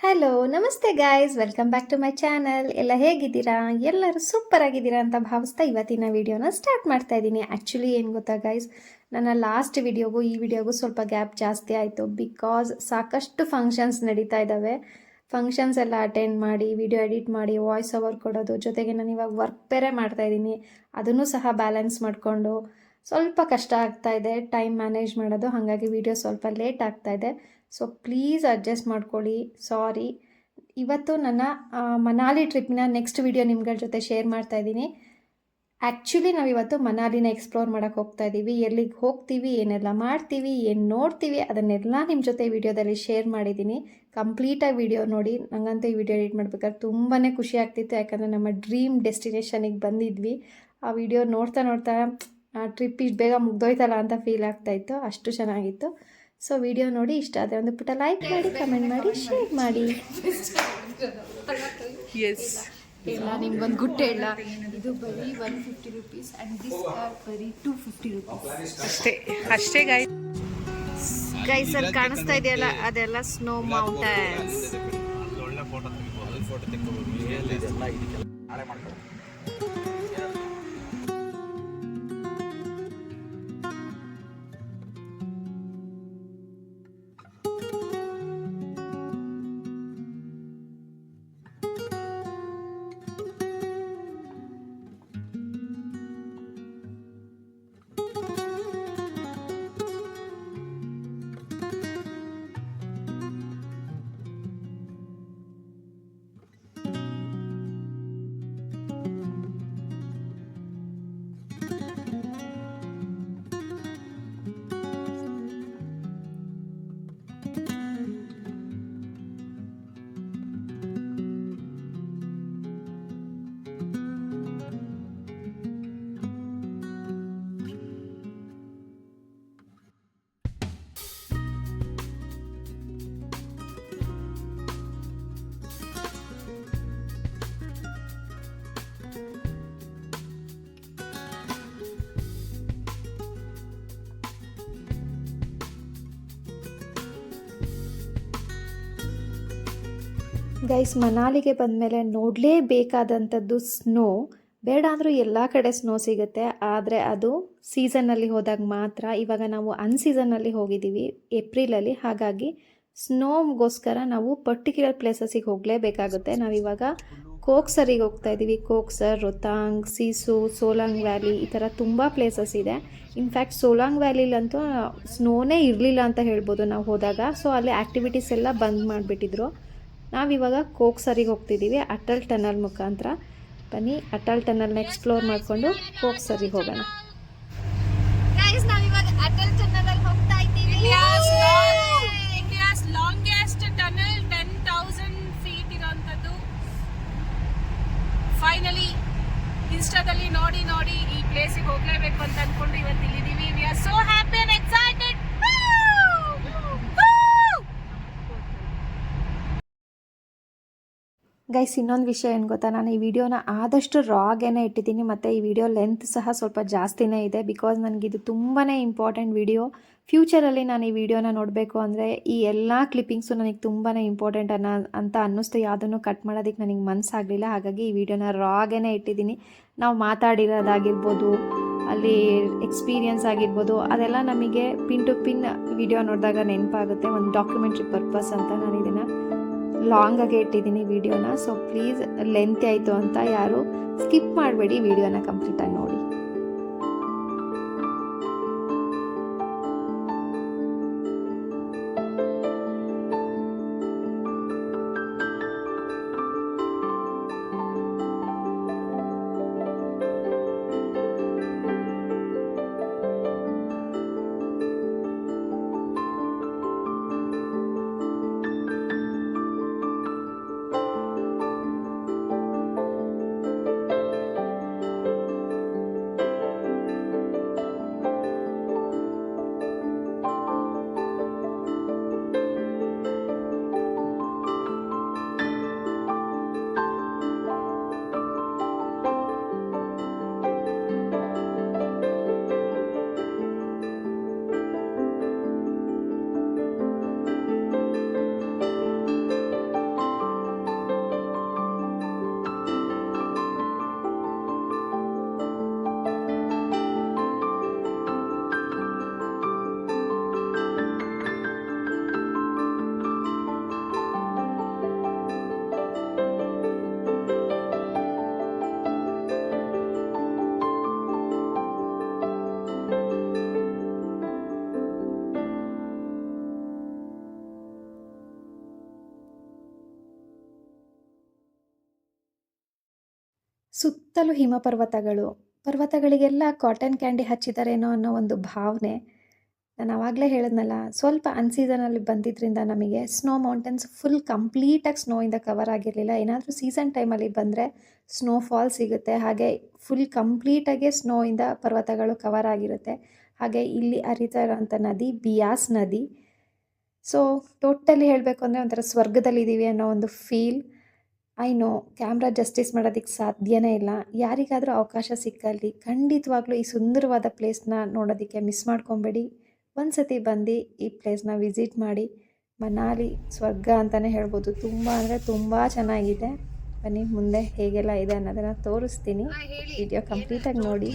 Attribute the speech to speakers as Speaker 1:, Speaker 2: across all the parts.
Speaker 1: Hello ನಮಸ್ತೆ guys, welcome back to my channel. ಎಲ್ಲ ಹೇಗಿದ್ದೀರಾ? ಎಲ್ಲರೂ ಸೂಪರ್ ಆಗಿದ್ದೀರಾ ಅಂತ ಭಾವಿಸ್ತಾ ಇವತ್ತಿನ ವಿಡಿಯೋನ ಸ್ಟಾರ್ಟ್ ಮಾಡ್ತಾ ಇದ್ದೀನಿ. ಆ್ಯಕ್ಚುಲಿ ಏನು ಗೊತ್ತಾ ಗಾಯ್ಸ್, ನನ್ನ ಲಾಸ್ಟ್ ವಿಡಿಯೋಗೂ ಈ ವಿಡಿಯೋಗೂ ಸ್ವಲ್ಪ ಗ್ಯಾಪ್ ಜಾಸ್ತಿ ಆಯಿತು. ಬಿಕಾಸ್ ಸಾಕಷ್ಟು ಫಂಕ್ಷನ್ಸ್ ನಡೀತಾ ಇದ್ದಾವೆ. ಫಂಕ್ಷನ್ಸ್ ಎಲ್ಲ ಅಟೆಂಡ್ ಮಾಡಿ, ವಿಡಿಯೋ ಎಡಿಟ್ ಮಾಡಿ, ವಾಯ್ಸ್ ಓವರ್ ಕೊಡೋದು, ಜೊತೆಗೆ ನಾನು ಇವಾಗ ವರ್ಕ್ ಬೇರೆ ಮಾಡ್ತಾಯಿದ್ದೀನಿ. ಅದನ್ನು ಸಹ ಬ್ಯಾಲೆನ್ಸ್ ಮಾಡಿಕೊಂಡು ಸ್ವಲ್ಪ ಕಷ್ಟ ಆಗ್ತಾ ಇದೆ ಟೈಮ್ ಮ್ಯಾನೇಜ್ ಮಾಡೋದು. ಹಾಗಾಗಿ ವಿಡಿಯೋ ಸ್ವಲ್ಪ ಲೇಟ್ ಆಗ್ತಾ ಇದೆ. ಸೊ ಪ್ಲೀಸ್ ಅಡ್ಜಸ್ಟ್ ಮಾಡ್ಕೊಳ್ಳಿ, ಸಾರಿ. ಇವತ್ತು ನನ್ನ ಮನಾಲಿ ಟ್ರಿಪ್ನ ನೆಕ್ಸ್ಟ್ ವಿಡಿಯೋ ನಿಮ್ಗಳ ಜೊತೆ ಶೇರ್ ಮಾಡ್ತಾ ಇದ್ದೀನಿ. ಆ್ಯಕ್ಚುಲಿ ನಾವಿವತ್ತು ಮನಾಲಿನ ಎಕ್ಸ್ಪ್ಲೋರ್ ಮಾಡೋಕ್ಕೆ ಹೋಗ್ತಾ ಇದ್ದೀವಿ. ಎಲ್ಲಿಗೆ ಹೋಗ್ತೀವಿ, ಏನೆಲ್ಲ ಮಾಡ್ತೀವಿ, ಏನು ನೋಡ್ತೀವಿ, ಅದನ್ನೆಲ್ಲ ನಿಮ್ಮ ಜೊತೆ ವಿಡಿಯೋದಲ್ಲಿ ಶೇರ್ ಮಾಡಿದ್ದೀನಿ. ಕಂಪ್ಲೀಟಾಗಿ ವಿಡಿಯೋ ನೋಡಿ. ನನಗಂತೂ ಈ ವಿಡಿಯೋ ಎಡಿಟ್ ಮಾಡ್ಬೇಕಾದ್ರೆ ತುಂಬಾ ಖುಷಿ ಆಗ್ತಿತ್ತು. ಯಾಕಂದರೆ ನಮ್ಮ ಡ್ರೀಮ್ ಡೆಸ್ಟಿನೇಷನಿಗೆ ಬಂದಿದ್ವಿ. ಆ ವಿಡಿಯೋ ನೋಡ್ತಾ ನೋಡ್ತಾ ಟ್ರಿಪ್ ಇಷ್ಟು ಬೇಗ ಮುಗ್ದೋಯ್ತಲ್ಲ ಅಂತ ಫೀಲ್ ಆಗ್ತಾಯಿತ್ತು. ಅಷ್ಟು ಚೆನ್ನಾಗಿತ್ತು. ಸೊ ವಿಡಿಯೋ ನೋಡಿ ಇಷ್ಟ ಆದರೆ ಒಂದು ಪುಟ್ಟ ಲೈಕ್ ಮಾಡಿ, ಕಮೆಂಟ್ ಮಾಡಿ, ಶೇರ್ ಮಾಡಿ.
Speaker 2: ಎಸ್
Speaker 1: ಇಲ್ಲ ನಿಮ್ಗೊಂದು ಗುಡ್ ಹೇಳ, ಇದು ಬರೀ 150 rupees ಆ್ಯಂಡ್ ದಿಸ್ ಆರ್ ಬರೀ 250 rupees
Speaker 2: ಅಷ್ಟೇ ಅಷ್ಟೇ
Speaker 1: ಗೈಸ್. ಅಲ್ಲಿ ಕಾಣಿಸ್ತಾ ಇದೆಯಲ್ಲ, ಅದೆಲ್ಲ ಸ್ನೋ ಮೌಂಟೇನ್ಸ್.
Speaker 3: ಒಳ್ಳೆ ಫೋಟೋ ತೆಗಿಬೋದು, ಫೋಟೋ ತೆಗಿಬೋದು.
Speaker 1: ಗೈಸ್, ಮನಾಲಿಗೆ ಬಂದಮೇಲೆ ನೋಡಲೇಬೇಕಾದಂಥದ್ದು ಸ್ನೋ. ಬೇಡ ಅಂದರೂ ಎಲ್ಲ ಕಡೆ ಸ್ನೋ ಸಿಗುತ್ತೆ, ಆದರೆ ಅದು ಸೀಸನ್ನಲ್ಲಿ ಹೋದಾಗ ಮಾತ್ರ. ಇವಾಗ ನಾವು ಅನ್ಸೀಸನ್ನಲ್ಲಿ ಹೋಗಿದ್ದೀವಿ, ಏಪ್ರಿಲಲ್ಲಿ. ಹಾಗಾಗಿ ಸ್ನೋಗೋಸ್ಕರ ನಾವು ಪರ್ಟಿಕ್ಯುಲರ್ ಪ್ಲೇಸಸ್ಸಿಗೆ ಹೋಗಲೇಬೇಕಾಗುತ್ತೆ. ನಾವಿವಾಗ ಕೋಕ್ಸರಿಗೆ ಹೋಗ್ತಾ ಇದ್ದೀವಿ. ಕೋಕ್ಸರ್, ರೊತಾಂಗ್, ಸೀಸು, ಸೋಲಾಂಗ್ ವ್ಯಾಲಿ, ಈ ಥರ ತುಂಬ ಪ್ಲೇಸಸ್ ಇದೆ. ಇನ್ಫ್ಯಾಕ್ಟ್ ಸೋಲಾಂಗ್ ವ್ಯಾಲಿಲಂತೂ ಸ್ನೋನೇ ಇರಲಿಲ್ಲ ಅಂತ ಹೇಳ್ಬೋದು ನಾವು ಹೋದಾಗ. ಸೊ ಅಲ್ಲಿ ಆ್ಯಕ್ಟಿವಿಟೀಸ್ ಎಲ್ಲ ಬಂದ್ ಮಾಡಿಬಿಟ್ಟಿದ್ರು. ನಾವಿವಾಗ ಕೋಕ್ಸರಿಗೆ ಹೋಗ್ತಿದ್ದೀವಿ ಅಟಲ್ ಟನಲ್ ಮುಖಾಂತರ. ಬನ್ನಿ ಅಟಲ್ ಟನಲ್ನ ಎಕ್ಸ್ಪ್ಲೋರ್ ಮಾಡಿಕೊಂಡು ಕೋಕ್ಸರಿಗೆ ಹೋಗೋಣ. ನಾವಿವಾಗ ಅಟಲ್ ಟನಲ್ ಹೋಗ್ತಾ ಇದ್ದೀವಿ.
Speaker 2: ಇಂಡಿಯಾಸ್ ಲಾಂಗೆಸ್ಟ್ ಟನಲ್, 10,000 feet ಇರೋಂಥದ್ದು. ಫೈನಲಿ ಇನ್ಸ್ಟಾದಲ್ಲಿ ನೋಡಿ ನೋಡಿ ಈ ಪ್ಲೇಸಿಗೆ ಹೋಗ್ಲೇಬೇಕು ಅಂತ ಅಂದ್ಕೊಂಡು ಇವತ್ತು ಇಲ್ಲಿದ್ದೀವಿ. We are so happy and excited.
Speaker 1: Guys, ಇನ್ನೊಂದು ವಿಷಯ ಏನು ಗೊತ್ತಾ, ನಾನು ಈ ವಿಡಿಯೋನ ಆದಷ್ಟು ರಾಗೇನೆ ಇಟ್ಟಿದ್ದೀನಿ. ಮತ್ತು ಈ ವಿಡಿಯೋ ಲೆಂತ್ ಸಹ ಸ್ವಲ್ಪ ಜಾಸ್ತಿನೇ ಇದೆ. ಬಿಕಾಸ್ ನನಗಿದು ತುಂಬಾ ಇಂಪಾರ್ಟೆಂಟ್ ವಿಡಿಯೋ. ಫ್ಯೂಚರಲ್ಲಿ ನಾನು ಈ ವಿಡಿಯೋನ ನೋಡಬೇಕು ಅಂದರೆ ಈ ಎಲ್ಲ ಕ್ಲಿಪ್ಪಿಂಗ್ಸು ನನಗೆ ತುಂಬಾ ಇಂಪಾರ್ಟೆಂಟ್ ಅಂತ ಅನ್ನಿಸ್ತು. ಯಾವುದನ್ನು ಕಟ್ ಮಾಡೋದಕ್ಕೆ ನನಗೆ ಮನಸ್ಸಾಗಲಿಲ್ಲ. ಹಾಗಾಗಿ ಈ ವಿಡಿಯೋನ ರಾಗೇನೆ ಇಟ್ಟಿದ್ದೀನಿ. ನಾವು ಮಾತಾಡಿರೋದಾಗಿರ್ಬೋದು, ಅಲ್ಲಿ ಎಕ್ಸ್ಪೀರಿಯನ್ಸ್ ಆಗಿರ್ಬೋದು, ಅದೆಲ್ಲ ನಮಗೆ ಪಿನ್ ಟು ಪಿನ್ ವಿಡಿಯೋ ನೋಡಿದಾಗ ನೆನಪಾಗುತ್ತೆ. ಒಂದು ಡಾಕ್ಯುಮೆಂಟ್ರಿ ಪರ್ಪಸ್ ಅಂತ ನಾನು ಇದನ್ನು ಲಾಂಗಾಗಿ ಇಟ್ಟಿದ್ದೀನಿ ವಿಡಿಯೋನ. ಸೊ ಪ್ಲೀಸ್, ಲೆಂತ್ ಆಯಿತು ಅಂತ ಯಾರು ಸ್ಕಿಪ್ ಮಾಡಬೇಡಿ, ವಿಡಿಯೋನ ಕಂಪ್ಲೀಟಾಗಿ ನೋಡಿ. ಸುತ್ತಲೂ ಹಿಮಪರ್ವತಗಳು, ಪರ್ವತಗಳಿಗೆಲ್ಲ ಕಾಟನ್ ಕ್ಯಾಂಡಿ ಹಚ್ಚಿದಾರೇನೋ ಅನ್ನೋ ಒಂದು ಭಾವನೆ. ನಾನು ಆವಾಗಲೇ ಹೇಳಿದ್ನಲ್ಲ, ಸ್ವಲ್ಪ ಅನ್ಸೀಸನಲ್ಲಿ ಬಂದಿದ್ದರಿಂದ ನಮಗೆ ಸ್ನೋ ಮೌಂಟೇನ್ಸ್ ಫುಲ್ ಕಂಪ್ಲೀಟಾಗಿ ಸ್ನೋಯಿಂದ ಕವರ್ ಆಗಿರಲಿಲ್ಲ. ಏನಾದರೂ ಸೀಸನ್ ಟೈಮಲ್ಲಿ ಬಂದರೆ ಸ್ನೋಫಾಲ್ ಸಿಗುತ್ತೆ, ಹಾಗೆ ಫುಲ್ ಕಂಪ್ಲೀಟಾಗಿ ಸ್ನೋಯಿಂದ ಪರ್ವತಗಳು ಕವರ್ ಆಗಿರುತ್ತೆ. ಹಾಗೆ ಇಲ್ಲಿ ಹರಿತಾ ಇರೋಂಥ ನದಿ ಬಿಯಾಸ್ ನದಿ. ಸೊ ಟೋಟಲಿ ಹೇಳಬೇಕು ಅಂದರೆ ಒಂಥರ ಸ್ವರ್ಗದಲ್ಲಿದ್ದೀವಿ ಅನ್ನೋ ಒಂದು feel. I know camera justice ಮಾಡೋದಕ್ಕೆ ಸಾಧ್ಯನೇ ಇಲ್ಲ. ಯಾರಿಗಾದರೂ ಅವಕಾಶ ಸಿಕ್ಕಲ್ಲಿ ಖಂಡಿತವಾಗ್ಲೂ ಈ ಸುಂದರವಾದ ಪ್ಲೇಸ್ನ ನೋಡೋದಕ್ಕೆ ಮಿಸ್ ಮಾಡ್ಕೊಬೇಡಿ. ಒಂದು ಸತಿ ಬಂದು ಈ ಪ್ಲೇಸ್ನ ವಿಸಿಟ್ ಮಾಡಿ. ಮನಾಲಿ ಸ್ವರ್ಗ ಅಂತಲೇ ಹೇಳ್ಬೋದು. ತುಂಬ ಅಂದರೆ ತುಂಬ ಚೆನ್ನಾಗಿದೆ. ಬನ್ನಿ ಮುಂದೆ ಹೇಗೆಲ್ಲ ಇದೆ ಅನ್ನೋದನ್ನು ತೋರಿಸ್ತೀನಿ. ವಿಡಿಯೋ ಕಂಪ್ಲೀಟಾಗಿ ನೋಡಿ,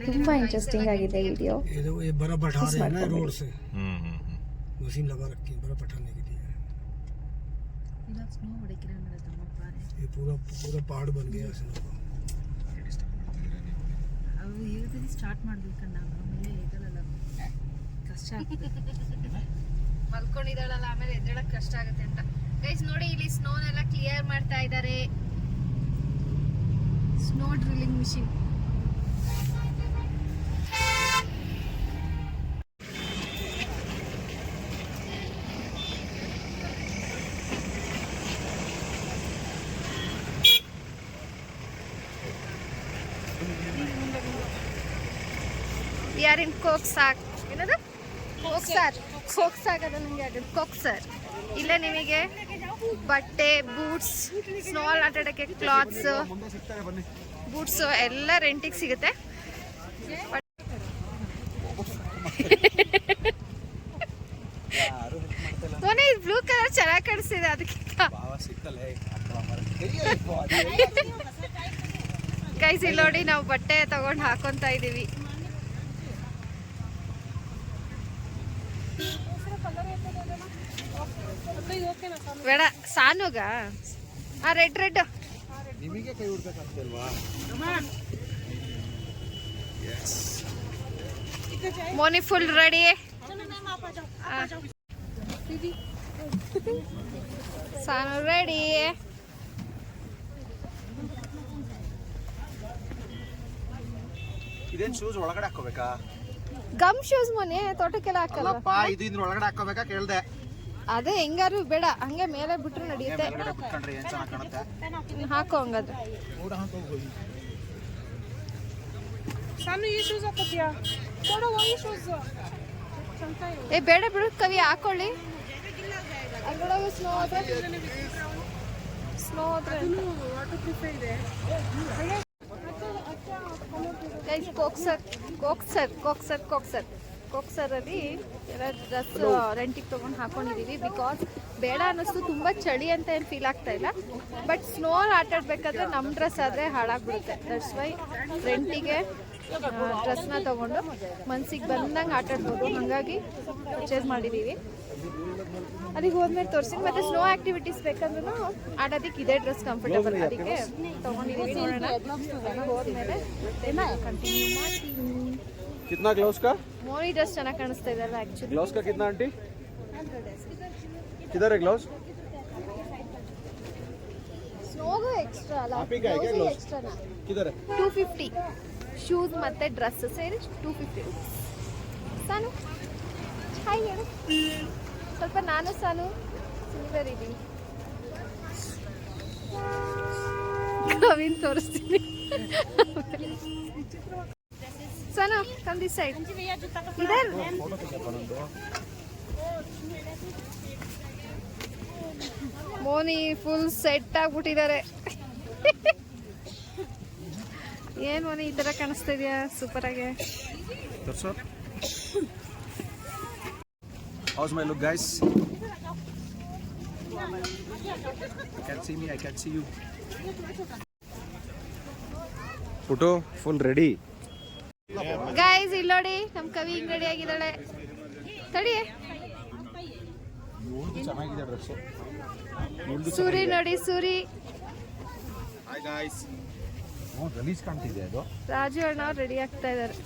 Speaker 1: ತುಂಬ ಇಂಟ್ರೆಸ್ಟಿಂಗ್ ಆಗಿದೆ ವಿಡಿಯೋ.
Speaker 4: मशीन लगा रखी है बर्फ हटाने के लिए। ये पूरा पूरा पहाड़ बन गया है स्नो का।
Speaker 2: ಅವು ಇವತ್ತಿಗೆ ಸ್ಟಾರ್ಟ್ ಮಾಡ್ಬೇಕಣ್ಣ, ಆಮೇಲೆ ಎದ್ದೇಳಲ್ಲ, ಕಷ್ಟ ಆಗ್ತದೆ. ಮಲ್ಕೊಂಡಿದ್ದಾಳಲ್ಲ, ಆಮೇಲೆ ಎದ್ದೇಳಕ್ಕೆ ಕಷ್ಟ ಆಗುತ್ತೆ ಅಂತ. ಗೈಸ್ ನೋಡಿ, ಇಲ್ಲಿ ಸ್ನೋನೆಲ್ಲ ಕ್ಲಿಯರ್ ಮಾಡ್ತಾ ಇದ್ದಾರೆ. Snow drilling machine. ಯಾರಿನ್ ಕೋಕ್ಸಾಕ್ ಏನದು ಕೋಕ್ಸಾಕ್ ಅದು ನನಗೆ ಆಗೋದು ಕೋಕ್ಸರ್. ಇಲ್ಲೇ ನಿಮಗೆ ಬಟ್ಟೆ, ಬೂಟ್ಸ್, ಸ್ನೋ ಆಟ ಆಡೋಕ್ಕೆ ಕ್ಲಾತ್ಸ್, ಬೂಟ್ಸು ಎಲ್ಲ ರೆಂಟಿಗೆ ಸಿಗುತ್ತೆ. ಸೋನಿ ಬ್ಲೂ ಕಲರ್ ಚೆನ್ನಾಗಿ ಕಾಣಿಸ್ತಿದೆ, ಅದಕ್ಕೆ ಗೈಸ್ ಇಲ್ಲಿ ನೋಡಿ, ನಾವು ಬಟ್ಟೆ ತಗೊಂಡು ಹಾಕೊಂತ ಇದೀವಿ. ಬೇಡ ಸಾನುಗ ರೆಡ್
Speaker 3: ನಿಮಗೆ ಕೈ ಹುಡ್ಬೇಕಂತಲ್ವಾ?
Speaker 2: Moni full ready. Sanu ready.
Speaker 3: ಇದೇನ್ ಶೂಸ್ ಒಳಗಡೆ ಹಾಕೋಬೇಕಾ?
Speaker 2: ಗಮ್ ಶೂಸ್ ಮೋನಿ, ತೋಟಕ್ಕೆಲ್ಲ ಹಾಕಲ್ಲ.
Speaker 3: ಇದು ಇದ್ರ ಒಳಗಡೆ ಹಾಕೋಬೇಕಾ ಕೇಳ್ದೆ.
Speaker 2: ಅದೇ ಹೆಂಗಾರು ಬೇಡ, ಹಂಗೆ ಮೇಲೆ ಬಿಟ್ರು ನಡೆಯುತ್ತೆ.
Speaker 3: ಬಿಟ್ಕೊಂಡ್ರೆ ಏನ್ ಚೆನ್ನಾಗಿ ಕಾಣುತ್ತೆ.
Speaker 2: ಹಾಕೋ ಹಂಗಾದ್ರೆ. ಏ ಬೇಡ ಬಿಡು ಕವಿ, ಹಾಕೊಳ್ಳಿ. ಅದ್ರೊಳಗೆ ಸ್ನೋ ಹೋದ್ರೆ ಗೈಸ್ ಕೋಕ್ಸರಲ್ಲಿ ಎಲ್ಲ ಡ್ರೆಸ್ ರೆಂಟಿಗೆ ತೊಗೊಂಡು ಹಾಕೊಂಡಿದ್ದೀವಿ. ಬಿಕಾಸ್ ಬೇಡ ಅನ್ನಿಸ್ತು, ತುಂಬ ಚಳಿ ಅಂತ ಏನು ಫೀಲ್ ಆಗ್ತಾ ಇಲ್ಲ. ಬಟ್ ಸ್ನೋ ಆಟ ಆಡಬೇಕಾದ್ರೆ ನಮ್ಮ ಡ್ರೆಸ್ ಆದರೆ ಹಾಳಾಗ್ಬಿಡುತ್ತೆ. ದಟ್ಸ್ ವೈ ರೆಂಟಿಗೆ ಡ್ರೆಸ್ನ ತೊಗೊಂಡು ಮನ್ಸಿಗೆ ಬಂದಂಗೆ ಆಟ ಆಡ್ಬೋದು. ಹಾಗಾಗಿ ಪರ್ಚೇಸ್ ಮಾಡಿದ್ದೀವಿ. ಅದಕ್ಕೆ ಹೋದ್ಮೇಲೆ ತೋರಿಸ್ತೀನಿ. ಮತ್ತು ಸ್ನೋ ಆ್ಯಕ್ಟಿವಿಟೀಸ್ ಬೇಕಂದ್ರೂ ಆಡೋದಕ್ಕೆ ಇದೇ ಡ್ರೆಸ್ ಕಂಫರ್ಟಬಲ್, ಅದಕ್ಕೆ ತೊಗೊಂಡಿದ್ದೀವಿ. ನೋಡೋಣ ಹೋದ್ಮೇಲೆ ಕಂಟಿನ್ಯೂ ಮಾಡ್ತೀನಿ.
Speaker 3: कितना ग्लव्स का?
Speaker 2: ಮೋನಿ ಡ್ರೆಸ್ ಚೆನ್ನಾಗಿ ಕಾಣಿಸ್ತಾ ಇದೆ ಅಲ್ಲ ಆ್ಯಕ್ಚುಲಿ.
Speaker 3: ग्लव्स का कितना आंटी? किधर है ग्लव्स?
Speaker 2: ಸ್ನೋಗೂ ಎಕ್ಸ್ಟ್ರಾ ಅಲ್ಲ,
Speaker 3: आप ही का है क्या ग्लव्स?
Speaker 2: ಎಕ್ಸ್ಟ್ರಾನಾ?
Speaker 3: किधर है?
Speaker 2: 250 ಶೂಸ್ ಮತ್ತು ಡ್ರೆಸ್ ಸೇರಿ 250 ರೂಪೀಸ್. ಸಾನು ಹಾಯ್ ಹೇಳು ಸ್ವಲ್ಪ. ನಾನು ಸಾನು ಸಿಲ್ವರ್ ಇದ್ದೀವಿ. ನವೀನ್ ತೋರಿಸ್ತೀನಿ. ಸಾನು ಕಮ್ ದಿಸ್ ಸೈಡ್. ಇದರ್ ಮೋನಿ ಫುಲ್ ಸೆಟ್ ಆಗ್ಬಿಟ್ಟಿದ್ದಾರೆ. ಏನ್ ಮೋನಿ ಈ ತರ ಕಾಣಿಸ್ತಾ ಇದೆಯಾ? ಸೂಪರ್ ಆಗಿ.
Speaker 3: How's my look, guys? You can see me, I can see you. Photo full ready.
Speaker 2: Guys ಇಲ್ಲಿ ನೋಡಿ, ನಮ್ ಕವಿ ಹಿಂಗ್ ರೆಡಿ ಆಗಿದ್ದಾಳೆ. ತಡಿ
Speaker 3: ಚೆನ್ನಾಗಿದೆ ಡ್ರೆಸ್.
Speaker 2: ಸೂರಿ ನೋಡಿ, ಸೂರಿ.
Speaker 3: Hi guys. ಗಲೀಜ್ ಕಾಣ್ತಿದೆ ಅದು.
Speaker 2: ರಾಜು ಅಣ್ಣ ಅವ್ರು ರೆಡಿ ಆಗ್ತಾ ಇದಾರೆ.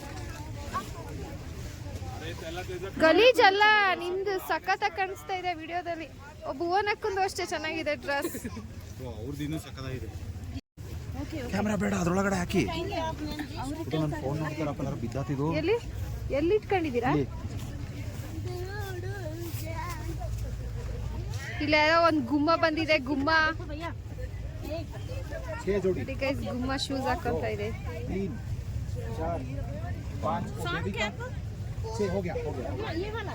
Speaker 2: ಗಲೀಜ್ ಅಲ್ಲ, ನಿಂದು ಸಖತ್ತಾಗಿ ಕಾಣಿಸ್ತಾ ಇದೆ ವಿಡಿಯೋದಲ್ಲಿ. ಭುವನ್ ಅಕ್ಕಂದು ಅಷ್ಟೇ ಚೆನ್ನಾಗಿದೆ ಡ್ರೆಸ್.
Speaker 3: ಅವ್ರದ್ದು ಇನ್ನೂ ಸಕ್ಕತ್ತಾಗಿದೆ. ಕ್ಯಾಮ್ರಾ ಬೇಡ ಅದ್ರೊಳಗಡೆ ಹಾಕಿ ನನ್ನ ಫೋನ್ ನೋಡ್ತಾರಪ್ಪ ಎಲ್ಲರೂ ಬಿದ್ದಾತಿದು
Speaker 2: ಎಲ್ಲಿ ಇಟ್ಕೊಂಡಿದ್ದೀರಾ? ಇಲ್ಲ ಯಾರೋ ಒಂದು ಗುಮ್ಮ ಬಂದಿದೆ. ಗುಮ್ಮ ಗೈಸ್, ಗುಮ್ಮ ಶೂಸ್ ಹಾಕೊಂತ ಇದೆ.
Speaker 3: 3 4 5 6 हो गया ये वाला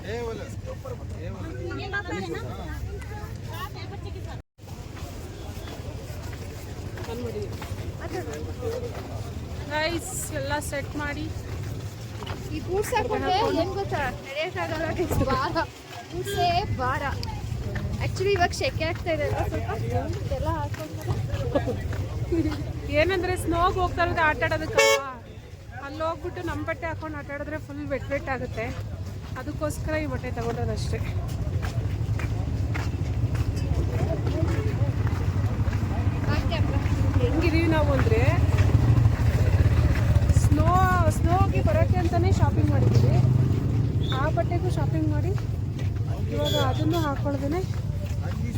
Speaker 5: ಗೈಸ್ ಎಲ್ಲ ಸೆಟ್ ಮಾಡಿ
Speaker 2: ಈ ಬೂಟ್ಸ್ ಹಾಕೊಂಡ್ರೆ ಏನ್ ಗೊತ್ತಾ, ನಡೆಯೋಕ್ಕಾಗಲ್ಲ guys, ಭಾರ. ಬೂಟ್ಸೇ ಭಾರ. ಆಕ್ಚುಲಿ ಇವಾಗ ಶೆಕೆ ಆಗ್ತಾ ಇದೆ ಅಲ್ವಾ, ಸ್ವಲ್ಪ ಎಲ್ಲ ಹಾಕೊಂಡು
Speaker 5: ಏನಂದ್ರೆ ಸ್ನೋಗೆ ಹೋಗ್ತಾ ಇರೋದು ಆಟ ಆಡೋದಕ್ಕಲ್ವಾ, ಅಲ್ಲಿ ಹೋಗ್ಬಿಟ್ಟು ನಮ್ಮ ಬಟ್ಟೆ ಹಾಕೊಂಡು ಆಟ ಆಡಿದ್ರೆ ಫುಲ್ ವೆಟ್ ಆಗುತ್ತೆ. ಅದಕ್ಕೋಸ್ಕರ ಈ ಬಟ್ಟೆ ತಗೊಂಡೋದಷ್ಟೇ. ಹೆಂಗಿದೀವಿ ನಾವು ಅಂದರೆ ಸ್ನೋಗೆ ಬರೋಕ್ಕೆ ಅಂತಲೇ ಶಾಪಿಂಗ್ ಮಾಡಿದ್ದೀವಿ. ಆ ಬಟ್ಟೆಗೂ ಶಾಪಿಂಗ್ ಮಾಡಿ ಇವಾಗ ಅದನ್ನು ಹಾಕೊಳ್ಳೋದೇ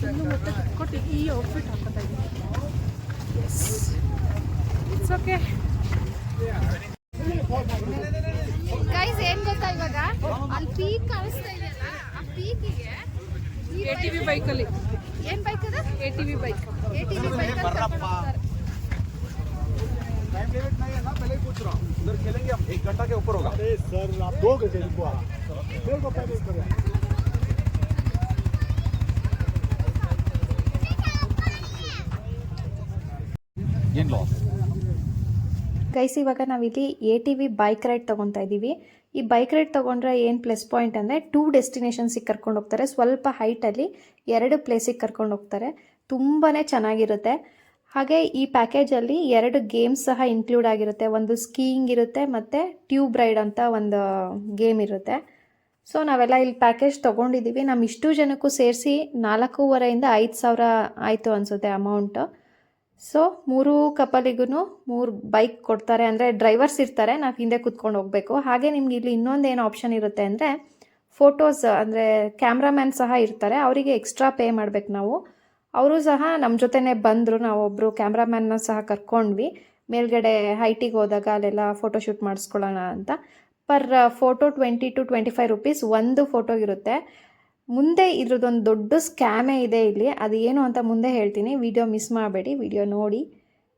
Speaker 5: ಇನ್ನು ಮತ್ತೆ ಕೊಟ್ಟು ಈ ಔಟ್ಫಿಟ್ ಹಾಕೋತಾ ಇದ್ದೀನಿ. It's okay
Speaker 2: guys. ಏನ್ ಗೊತ್ತಾ, ಇವಾಗ ಅಲ್ಲಿ ಪೀಕ್ ಕಾಣಿಸ್ತಾ ಇದೆಯಲ್ಲ, ಆ ಪೀಕಿಗೆ
Speaker 5: ATV ಬೈಕಲ್ಲಿ.
Speaker 2: ಏನ್ ಬೈಕ್ ಅದು?
Speaker 5: ATV bike.
Speaker 2: ATV bike
Speaker 3: time limit नहीं है ना, पहले ही पूछ रहा हूँ. उधर खेलेंगे हम, 1 घंटा के ऊपर होगा.
Speaker 4: अरे सर आप 2 घंटे रुको, मेरे को पैकेज करो.
Speaker 3: ಏನ್ ಲಾ
Speaker 1: ಗೈಸ್, ಇವಾಗ ನಾವಿಲ್ಲಿ ATV ಬೈಕ್ ರೈಡ್ ತೊಗೊತಾ ಇದ್ದೀವಿ. ಈ ಬೈಕ್ ರೈಡ್ ತೊಗೊಂಡ್ರೆ ಏನು ಪ್ಲಸ್ ಪಾಯಿಂಟ್ ಅಂದರೆ 2 ಡೆಸ್ಟಿನೇಷನ್ಸಿಗೆ ಕರ್ಕೊಂಡು ಹೋಗ್ತಾರೆ. ಸ್ವಲ್ಪ ಹೈಟಲ್ಲಿ 2 ಪ್ಲೇಸಿಗೆ ಕರ್ಕೊಂಡು ಹೋಗ್ತಾರೆ. ತುಂಬಾ ಚೆನ್ನಾಗಿರುತ್ತೆ. ಹಾಗೆ ಈ ಪ್ಯಾಕೇಜಲ್ಲಿ 2 ಗೇಮ್ಸ್ ಸಹ ಇನ್ಕ್ಲೂಡ್ ಆಗಿರುತ್ತೆ. ಒಂದು ಸ್ಕೀಯಿಂಗ್ ಇರುತ್ತೆ ಮತ್ತು ಟ್ಯೂಬ್ ರೈಡ್ ಅಂತ ಒಂದು ಗೇಮ್ ಇರುತ್ತೆ. ಸೊ ನಾವೆಲ್ಲ ಇಲ್ಲಿ ಪ್ಯಾಕೇಜ್ ತೊಗೊಂಡಿದ್ದೀವಿ. ನಮ್ಮ ಇಷ್ಟು ಜನಕ್ಕೂ ಸೇರಿಸಿ 4,500 5,000 ಆಯಿತು ಅನಿಸುತ್ತೆ ಅಮೌಂಟು. ಸೊ 3 ಕಪಲಿಗೂ 3 ಬೈಕ್ ಕೊಡ್ತಾರೆ. ಅಂದರೆ ಡ್ರೈವರ್ಸ್ ಇರ್ತಾರೆ, ನಾವು ಹಿಂದೆ ಕೂತ್ಕೊಂಡು ಹೋಗಬೇಕು. ಹಾಗೆ ನಿಮ್ಗೆ ಇಲ್ಲಿ ಇನ್ನೊಂದೇನು ಆಪ್ಷನ್ ಇರುತ್ತೆ ಅಂದರೆ ಫೋಟೋಸ್, ಅಂದರೆ ಕ್ಯಾಮ್ರಾಮ್ಯಾನ್ ಸಹ ಇರ್ತಾರೆ. ಅವರಿಗೆ ಎಕ್ಸ್ಟ್ರಾ ಪೇ ಮಾಡಬೇಕು ನಾವು. ಅವರು ಸಹ ನಮ್ಮ ಜೊತೆನೇ ಬಂದರು. ನಾವೊಬ್ಬರು ಕ್ಯಾಮ್ರಾಮ್ಯಾನ್ನ ಸಹ ಕರ್ಕೊಂಡ್ವಿ. ಮೇಲ್ಗಡೆ ಹೈಟಿಗೆ ಹೋದಾಗ ಅಲ್ಲೆಲ್ಲ ಫೋಟೋಶೂಟ್ ಮಾಡಿಸ್ಕೊಳ್ಳೋಣ ಅಂತ. ಪರ್ ಫೋಟೋ 20 to 25 ರೂಪೀಸ್ ಒಂದು ಫೋಟೋಗಿರುತ್ತೆ. ಮುಂದೆ ಇದ್ರದ್ದೊಂದು ದೊಡ್ಡ ಸ್ಕ್ಯಾಮೇ ಇದೆ ಇಲ್ಲಿ. ಅದು ಏನು ಅಂತ ಮುಂದೆ ಹೇಳ್ತೀನಿ. ವಿಡಿಯೋ ಮಿಸ್ ಮಾಡಬೇಡಿ, ವಿಡಿಯೋ ನೋಡಿ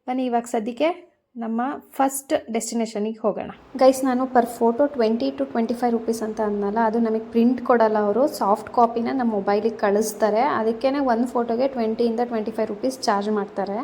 Speaker 1: ಬನ್ನಿ. ಇವಾಗ ಸದ್ಯಕ್ಕೆ ನಮ್ಮ ಫಸ್ಟ್ ಡೆಸ್ಟಿನೇಷನಿಗೆ ಹೋಗೋಣ. ಗೈಸ್, ನಾನು ಪರ್ ಫೋಟೋ 20 to 25 ರೂಪೀಸ್ ಅಂತ ಅಂದಲ್ಲ, ಅದು ನಮಗೆ ಪ್ರಿಂಟ್ ಕೊಡಲ್ಲ. ಅವರು ಸಾಫ್ಟ್ ಕಾಪಿನ ನಮ್ಮ ಮೊಬೈಲಿಗೆ ಕಳಿಸ್ತಾರೆ. ಅದಕ್ಕೇ ಒಂದು ಫೋಟೋಗೆ 20 ಇಂದ 25 ರೂಪೀಸ್ ಚಾರ್ಜ್ ಮಾಡ್ತಾರೆ.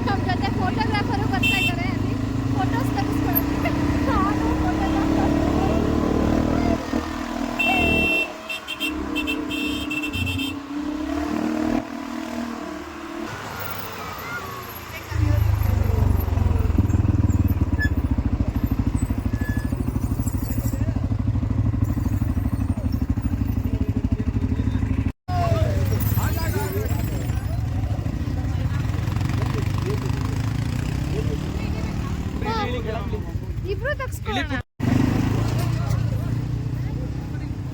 Speaker 2: ನಮ್ಮ ಜೊತೆ ಫೋಟೋಗ್ರಾಫರು ಬರ್ತಾ ಇದ್ದಾರೆ. ಅಲ್ಲಿ ಫೋಟೋಸ್ ತೆಗೆಸ್ಕೊಳ್ಳೋಕ್ಕೆ ನಾನು ಫೋಟೋಗ್ರಾಫರ್. ಇಬ್ರು ತೆಗೆಸ್ಕೊಳ್ಳೋಣ.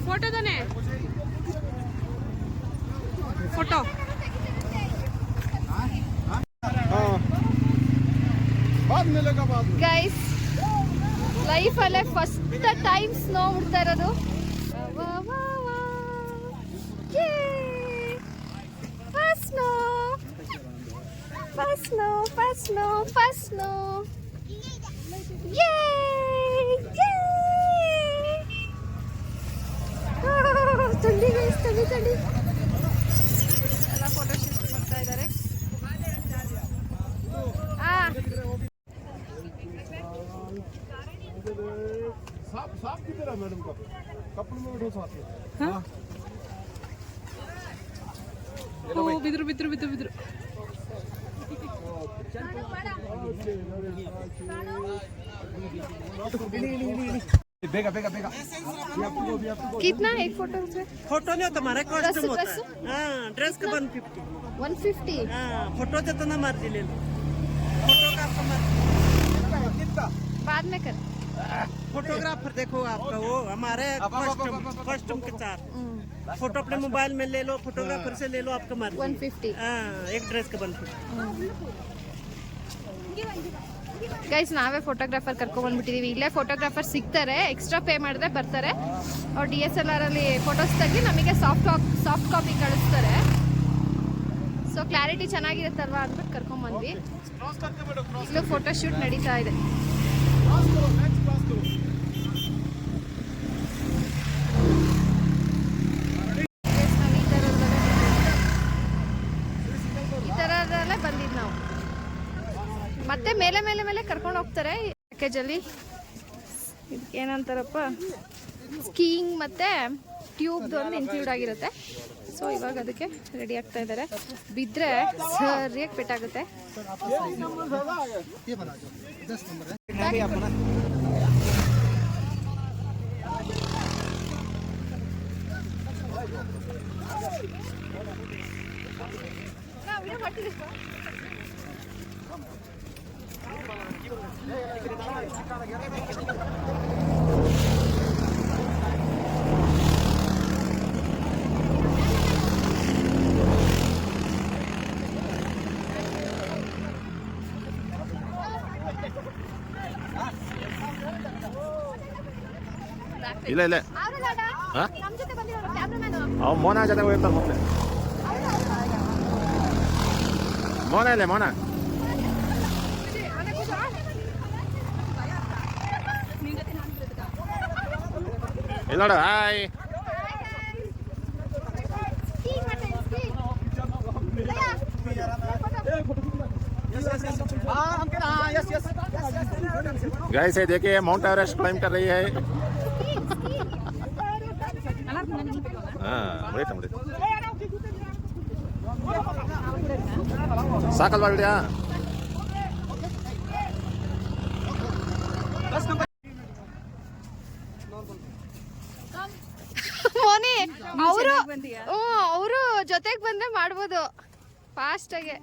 Speaker 5: ಫೋಟೋ ತಾನೆ, ಫೋಟೋ.
Speaker 3: बाद मिलेगा बाद में.
Speaker 2: ಗೈಸ್, ಲೈಫಲ್ಲೇ ಫಸ್ಟ್ ಟೈಮ್ ಸ್ನೋ ಉಡ್ತಾ ಇರೋದು. First snow, first snow, first snow, first snow. ಥಂಡಿ ಗೈಸ್, ಥಂಡಿ ಥಂಡಿ. ಎಲ್ಲ ಫೋಟೋ ಶೂಟ್ ಮಾಡ್ತಾ ಇದ್ದಾರೆ.
Speaker 4: साफ किधर है मैडम का कपड़े में बैठो साथ में
Speaker 5: ಓ ಬಿದ್ರು ಬಿದ್ರು ಬಿದ್ರು ಬಿದ್ರು
Speaker 3: ಬೇಗ ಬೇಗ ಬೇಗ
Speaker 2: कितना एक फोटो से
Speaker 6: फोटो नहीं होता हमारा कॉस्ट्यूम होता
Speaker 2: ड्रेस?
Speaker 6: है हाँ ड्रेस का 150
Speaker 2: 150
Speaker 6: हाँ फोटो जितना मर्जी ले लो फोटो का आपका मर्जी
Speaker 2: बाद में कर
Speaker 6: फोटोग्राफर देखो आपका वो हमारे कॉस्ट्यूम के साथ फोटो अपने मोबाइल में ले लो फोटोग्राफर से ले लो आपका मर्जी
Speaker 2: 150
Speaker 6: हाँ एक ड्रेस का 150
Speaker 2: ಗೈಸ್ ನಾವೇ ಫೋಟೋಗ್ರಾಫರ್ ಕರ್ಕೊಂಡ್ಬಂದ್ಬಿಟ್ಟಿದೀವಿ. ಇಲ್ಲೇ ಫೋಟೋಗ್ರಾಫರ್ ಸಿಗ್ತಾರೆ, ಎಕ್ಸ್ಟ್ರಾ ಪೇ ಮಾಡಿದ್ರೆ ಬರ್ತಾರೆ. ಅವ್ರು DSLR ಅಲ್ಲಿ ಫೋಟೋಸ್ ತೆಗೆದು ನಮಗೆ ಸಾಫ್ಟ್ ಕಾಪಿ ಕಳಿಸ್ತಾರೆ. ಸೊ ಕ್ಲಾರಿಟಿ ಚೆನ್ನಾಗಿರುತ್ತಲ್ವಾ ಅಂದ್ಬಿಟ್ಟು ಕರ್ಕೊಂಡ್ಬಂದ್ವಿ. ಇಲ್ಲೂ ಫೋಟೋ ಶೂಟ್ ನಡೀತಾ ಇದೆ. Guys, ನಾವ್ ಈ ಥರದಲ್ಲೇ ಬಂದಿದ್ದು ನಾವು. ಮತ್ತೆ ಮೇಲೆ ಮೇಲೆ ಮೇಲೆ ಕರ್ಕೊಂಡು ಹೋಗ್ತಾರೆ ಪ್ಯಾಕೇಜಲ್ಲಿ. ಇದಕ್ಕೆ ಏನಂತಾರಪ್ಪ, ಸ್ಕೀಯಿಂಗ್ ಮತ್ತು ಟ್ಯೂಬ್ದು ಒಂದು ಇನ್ಕ್ಲೂಡ್ ಆಗಿರುತ್ತೆ. ಸೊ ಇವಾಗ ಅದಕ್ಕೆ ರೆಡಿ ಆಗ್ತಾ ಇದ್ದಾರೆ. ಬಿದ್ದರೆ ಸರಿಯಾಗಿ ಪೆಟ್ಟಾಗುತ್ತೆ.
Speaker 3: ಇಲ್ಲ ಇಲ್ಲ ಅವ್ ಮೋನ ಜೊತೆ ಹೋಗ್ತಾರೆ ಮತ್ತೆ ಮೋನ ಇಲ್ಲೇ ಮೋನ ಇಲ್ಲ ನೋಡು ಹಾಯ್ गाइस ये देखिए माउंट एवरेस्ट क्लाइम कर रही है. ಸಾಕಲ್ವಾ ವಿಡಿಯೋ
Speaker 2: ಮೋನಿ ಅವರು ಜೊತೆಗೆ ಬಂದ್ರೆ ಮಾಡ್ಬೋದು ಫಾಸ್ಟಾಗೆ.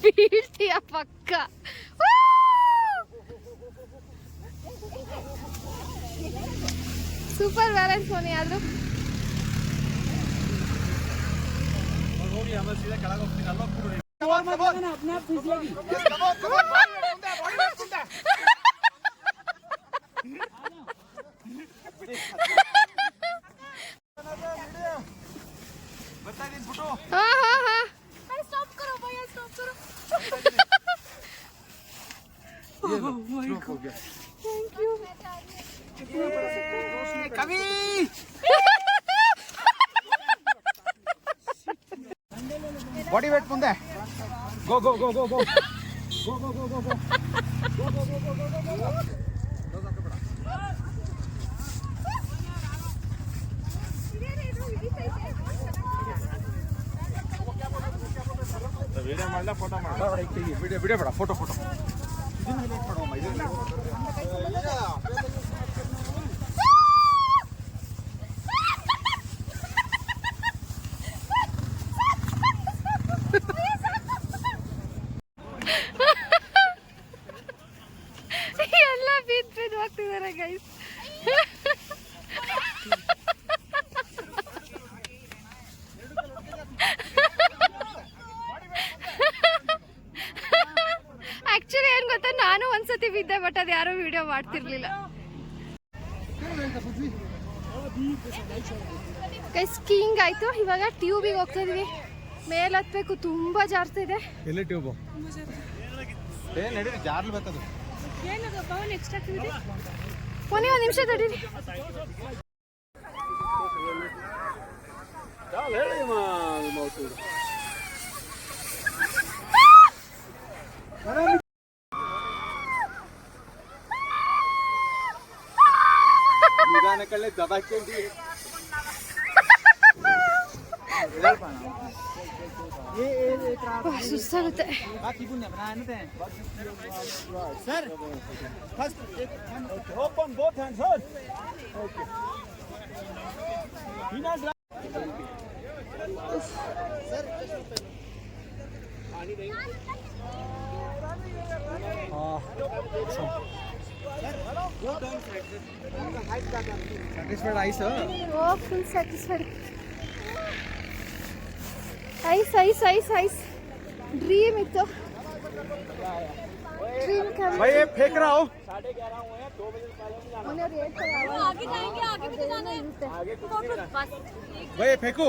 Speaker 2: ಬೀಳ್ತೀಯ ಪಕ್ಕ. Super balance Moni. ಆದ್ರೂ
Speaker 3: ಬಾಡಿ ವೇಟ್ ಮುಂದೆ ಗೋ ಗೋ ಗೋ ಗೋ ಗೋ ವಿಡಿಯೋ ಮಾಡಲ ಫೋಟೋ ಮಾಡ ವಿಡಿಯೋ ಬೇಡ ಫೋಟೋ
Speaker 2: ಎಲ್ಲ ಬಿದ್ದು ಹೋಗ್ತಿದ್ದಾರೆ ಗೈಸ್. ಆಕ್ಚುಲಿ ಏನ್ ಗೊತ್ತಾ, ನಾನು ಒಂದ್ಸತಿ ಬಿದ್ದೆ, ಬಟ್ ಅದು ಯಾರು ವಿಡಿಯೋ ಮಾಡ್ತಿರ್ಲಿಲ್ಲ. ಗೈಸ್ ಸ್ಕೀಯಿಂಗ್ ಆಯ್ತು, ಇವಾಗ ಟ್ಯೂಬಿಗೆ ಹೋಗ್ತಾ ಇದೀವಿ. ಮೇಲೆ ಹತ್ಬೇಕು, ತುಂಬಾ ಜಾಸ್ತಿ ಇದೆ.
Speaker 3: ಎಲ್ಲಿ ಟ್ಯೂಬು ನಡೀರಿ ಜಾರ್ಲ್ಬೇಕದು.
Speaker 2: ಕೊನೆ ಒಂದು ನಿಮಿಷ ತಡೀರಿ. ಸುಸ್ತಾಗುತ್ತೆ.
Speaker 3: Sir, first open both hands, sir. Okay. Satisfied eyes, sir.
Speaker 2: ಓ full satisfied. Ice ice ice ice dream ಇತ್ತು. ಡ್ರೀಮ್
Speaker 3: भाई ये फेंक रहा हो. भाई ये फेंको.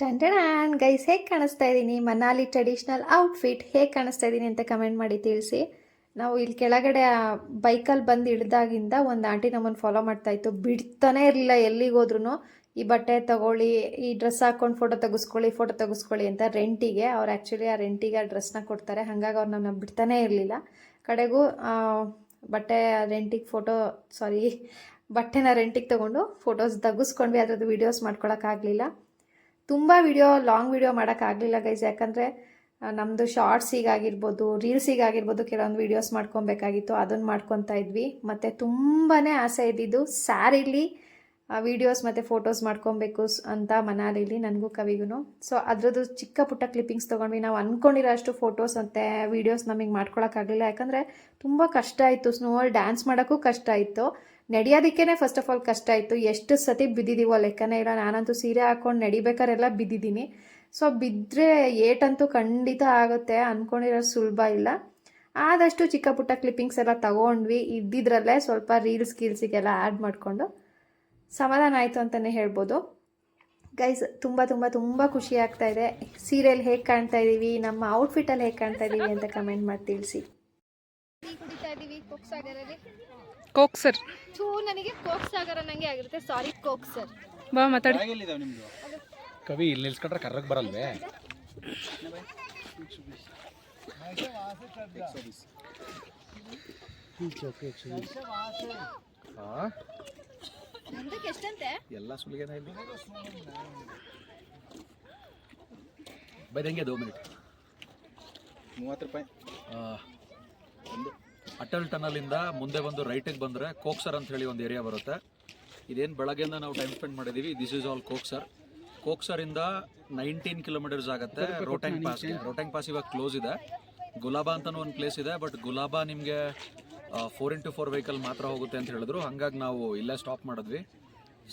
Speaker 1: ಟಂಟಣಾನ್ ಗೈಸ್, ಹೇಗೆ ಕಾಣಿಸ್ತಾ ಇದ್ದೀನಿ? ಮನಾಲಿ ಟ್ರೆಡಿಷ್ನಲ್ ಔಟ್ಫಿಟ್ ಹೇಗೆ ಕಾಣಿಸ್ತಾ ಇದ್ದೀನಿ ಅಂತ ಕಮೆಂಟ್ ಮಾಡಿ ತಿಳಿಸಿ. ನಾವು ಇಲ್ಲಿ ಕೆಳಗಡೆ ಬೈಕಲ್ಲಿ ಬಂದು ಇಳಿದಾಗಿಂದ ಒಂದು ಆಂಟಿ ನಮ್ಮನ್ನು ಫಾಲೋ ಮಾಡ್ತಾಯಿತ್ತು, ಬಿಡ್ತಾನೆ ಇರಲಿಲ್ಲ. ಎಲ್ಲಿಗೋದ್ರೂ ಈ ಬಟ್ಟೆ ತಗೊಳ್ಳಿ, ಈ ಡ್ರೆಸ್ ಹಾಕ್ಕೊಂಡು ಫೋಟೋ ತೆಗೆಸ್ಕೊಳ್ಳಿ ಅಂತ ರೆಂಟಿಗೆ. ಅವ್ರು ಆ್ಯಕ್ಚುಲಿ ಆ ರೆಂಟಿಗೆ ಆ ಡ್ರೆಸ್ನ ಕೊಡ್ತಾರೆ. ಹಾಗಾಗಿ ಅವ್ರು ನಮ್ಮನ್ನ ಬಿಡ್ತಾನೇ ಇರಲಿಲ್ಲ. ಕಡೆಗೂ ಬಟ್ಟೆ ಬಟ್ಟೆನ ರೆಂಟಿಗೆ ತೊಗೊಂಡು ಫೋಟೋಸ್ ತೆಗೆಸ್ಕೊಂಡ್ವಿ. ಅದ್ರದ್ದು ವೀಡಿಯೋಸ್ ಮಾಡ್ಕೊಳಕ್ಕಾಗಲಿಲ್ಲ. ತುಂಬ ಲಾಂಗ್ ವೀಡಿಯೋ ಮಾಡೋಕ್ಕಾಗಲಿಲ್ಲ ಗೈಸ್, ಯಾಕಂದರೆ ನಮ್ಮದು ಶಾರ್ಟ್ಸಿಗಾಗಿರ್ಬೋದು, ರೀಲ್ಸಿಗಾಗಿರ್ಬೋದು ಕೆಲವೊಂದು ವೀಡಿಯೋಸ್ ಮಾಡ್ಕೊಬೇಕಾಗಿತ್ತು. ಅದನ್ನು ಮಾಡ್ಕೊತಾ ಇದ್ವಿ. ಮತ್ತು ತುಂಬಾ ಆಸೆ ಇದ್ದಿದ್ದು ಸ್ಯಾರಿಲಿ ವೀಡಿಯೋಸ್ ಮತ್ತು ಫೋಟೋಸ್ ಮಾಡ್ಕೊಬೇಕು ಅಂತ ಮನಾಲಿಲಿ, ನನಗೂ ಕವಿಗೂ. ಸೊ ಅದರದ್ದು ಚಿಕ್ಕ ಪುಟ್ಟ ಕ್ಲಿಪ್ಪಿಂಗ್ಸ್ ತೊಗೊಂಡ್ವಿ. ನಾವು ಅಂದ್ಕೊಂಡಿರೋ ಅಷ್ಟು ಫೋಟೋಸ್ ಮತ್ತು ವೀಡಿಯೋಸ್ ನಮಗೆ ಮಾಡ್ಕೊಳಕ್ಕಾಗಲಿಲ್ಲ, ಯಾಕಂದರೆ ತುಂಬ ಕಷ್ಟ ಆಯಿತು. ಸ್ನೋವಲ್ಲಿ ಡ್ಯಾನ್ಸ್ ಮಾಡೋಕ್ಕೂ ಕಷ್ಟ ಆಯಿತು, ನಡೆಯೋದಕ್ಕೇ ಫಸ್ಟ್ ಆಫ್ ಆಲ್ ಕಷ್ಟ ಆಯಿತು. ಎಷ್ಟು ಸತಿ ಬಿದ್ದಿದ್ದೀವೋ ಲೆಕ್ಕನೇ ಇಲ್ಲ. ನಾನಂತೂ ಸೀರೆ ಹಾಕ್ಕೊಂಡು ನಡಿಬೇಕಾರೆಲ್ಲ ಬಿದ್ದಿದ್ದೀನಿ. ಸೊ ಬಿದ್ದರೆ ಏಟಂತೂ ಖಂಡಿತ ಆಗುತ್ತೆ, ಅಂದ್ಕೊಂಡಿರೋ ಸುಲಭ ಇಲ್ಲ. ಆದಷ್ಟು ಚಿಕ್ಕ ಪುಟ್ಟ ಕ್ಲಿಪ್ಪಿಂಗ್ಸ್ ಎಲ್ಲ ತಗೊಂಡ್ವಿ. ಇದ್ದಿದ್ರಲ್ಲೇ ಸ್ವಲ್ಪ ಗೀಲ್ಸಿಗೆಲ್ಲ ಆ್ಯಡ್ ಮಾಡಿಕೊಂಡು ಸಮಾಧಾನ ಆಯಿತು ಅಂತಲೇ ಹೇಳ್ಬೋದು. ಗೈಸ್, ತುಂಬ ತುಂಬ ತುಂಬ ಖುಷಿ ಆಗ್ತಾ ಇದೆ. ಸೀರಿಯಲ್ ಹೇಗೆ ಕಾಣ್ತಾ ಇದ್ದೀವಿ, ನಮ್ಮ ಔಟ್ಫಿಟಲ್ಲಿ ಹೇಗೆ ಕಾಣ್ತಾ ಇದ್ದೀವಿ ಅಂತ ಕಮೆಂಟ್ ಮಾಡಿ ತಿಳಿಸಿ.
Speaker 2: ಕುಡಿತಾ ಇದ್ದೀವಿ ಕೋಕ್ ಸಾಗರಲ್ಲಿ.
Speaker 5: ಕೋಕ್ ಸರ್
Speaker 2: ನನಗೆ ಕೋಕ್ ಸಾಗರ ನಂಗೆ ಆಗಿರುತ್ತೆ. ಸಾರಿ ಕೋಕ್ ಸರ್.
Speaker 5: ಬಾ ಮಾತಾಡಿ.
Speaker 3: ಕವಿ ಇಲ್ಲಿ ನಿಲ್ಸ್ಕೊಂಡ್ರೆ ಕರ್ರಕ್ಕೆ ಬರಲ್ವೇ?
Speaker 2: ಎಷ್ಟಂತೆ
Speaker 3: ಎಲ್ಲ ಸುಲಿಗೆನ ಇಲ್ಲಿ ಬೈದಂಗೆ 2 ಮಿನಿಟ್ 30 ರೂಪಾಯಿ. ಒಂದು ಅಟಲ್ ಟನಲಿಂದ ಮುಂದೆ ಬಂದು ರೈಟಿಗೆ ಬಂದರೆ ಕೋಕ್ಸರ್ ಅಂತ ಹೇಳಿ ಒಂದು ಏರಿಯಾ ಬರುತ್ತೆ. ಇದೇನು ಬೆಳಗ್ಗೆಯಿಂದ ನಾವು ಟೈಮ್ ಸ್ಪೆಂಡ್ ಮಾಡಿದ್ದೀವಿ. ದಿಸ್ ಈಸ್ ಆಲ್ ಕೋಕ್ಸರಿಂದ 19 ಕಿಲೋಮೀಟರ್ಸ್ ಆಗುತ್ತೆ ರೋಟಂಗ್ ಪಾಸ್ ಇವಾಗ ಕ್ಲೋಸ್ ಇದೆ. ಗುಲಾಬಾ ಅಂತಲೂ ಒಂದು ಪ್ಲೇಸ್ ಇದೆ, ಬಟ್ ಗುಲಾಬಾ ನಿಮಗೆ 4x4 ವೆಹಿಕಲ್ ಮಾತ್ರ ಹೋಗುತ್ತೆ ಅಂತ ಹೇಳಿದ್ರು. ಹಾಗಾಗಿ ನಾವು ಇಲ್ಲೇ ಸ್ಟಾಪ್ ಮಾಡಿದ್ವಿ.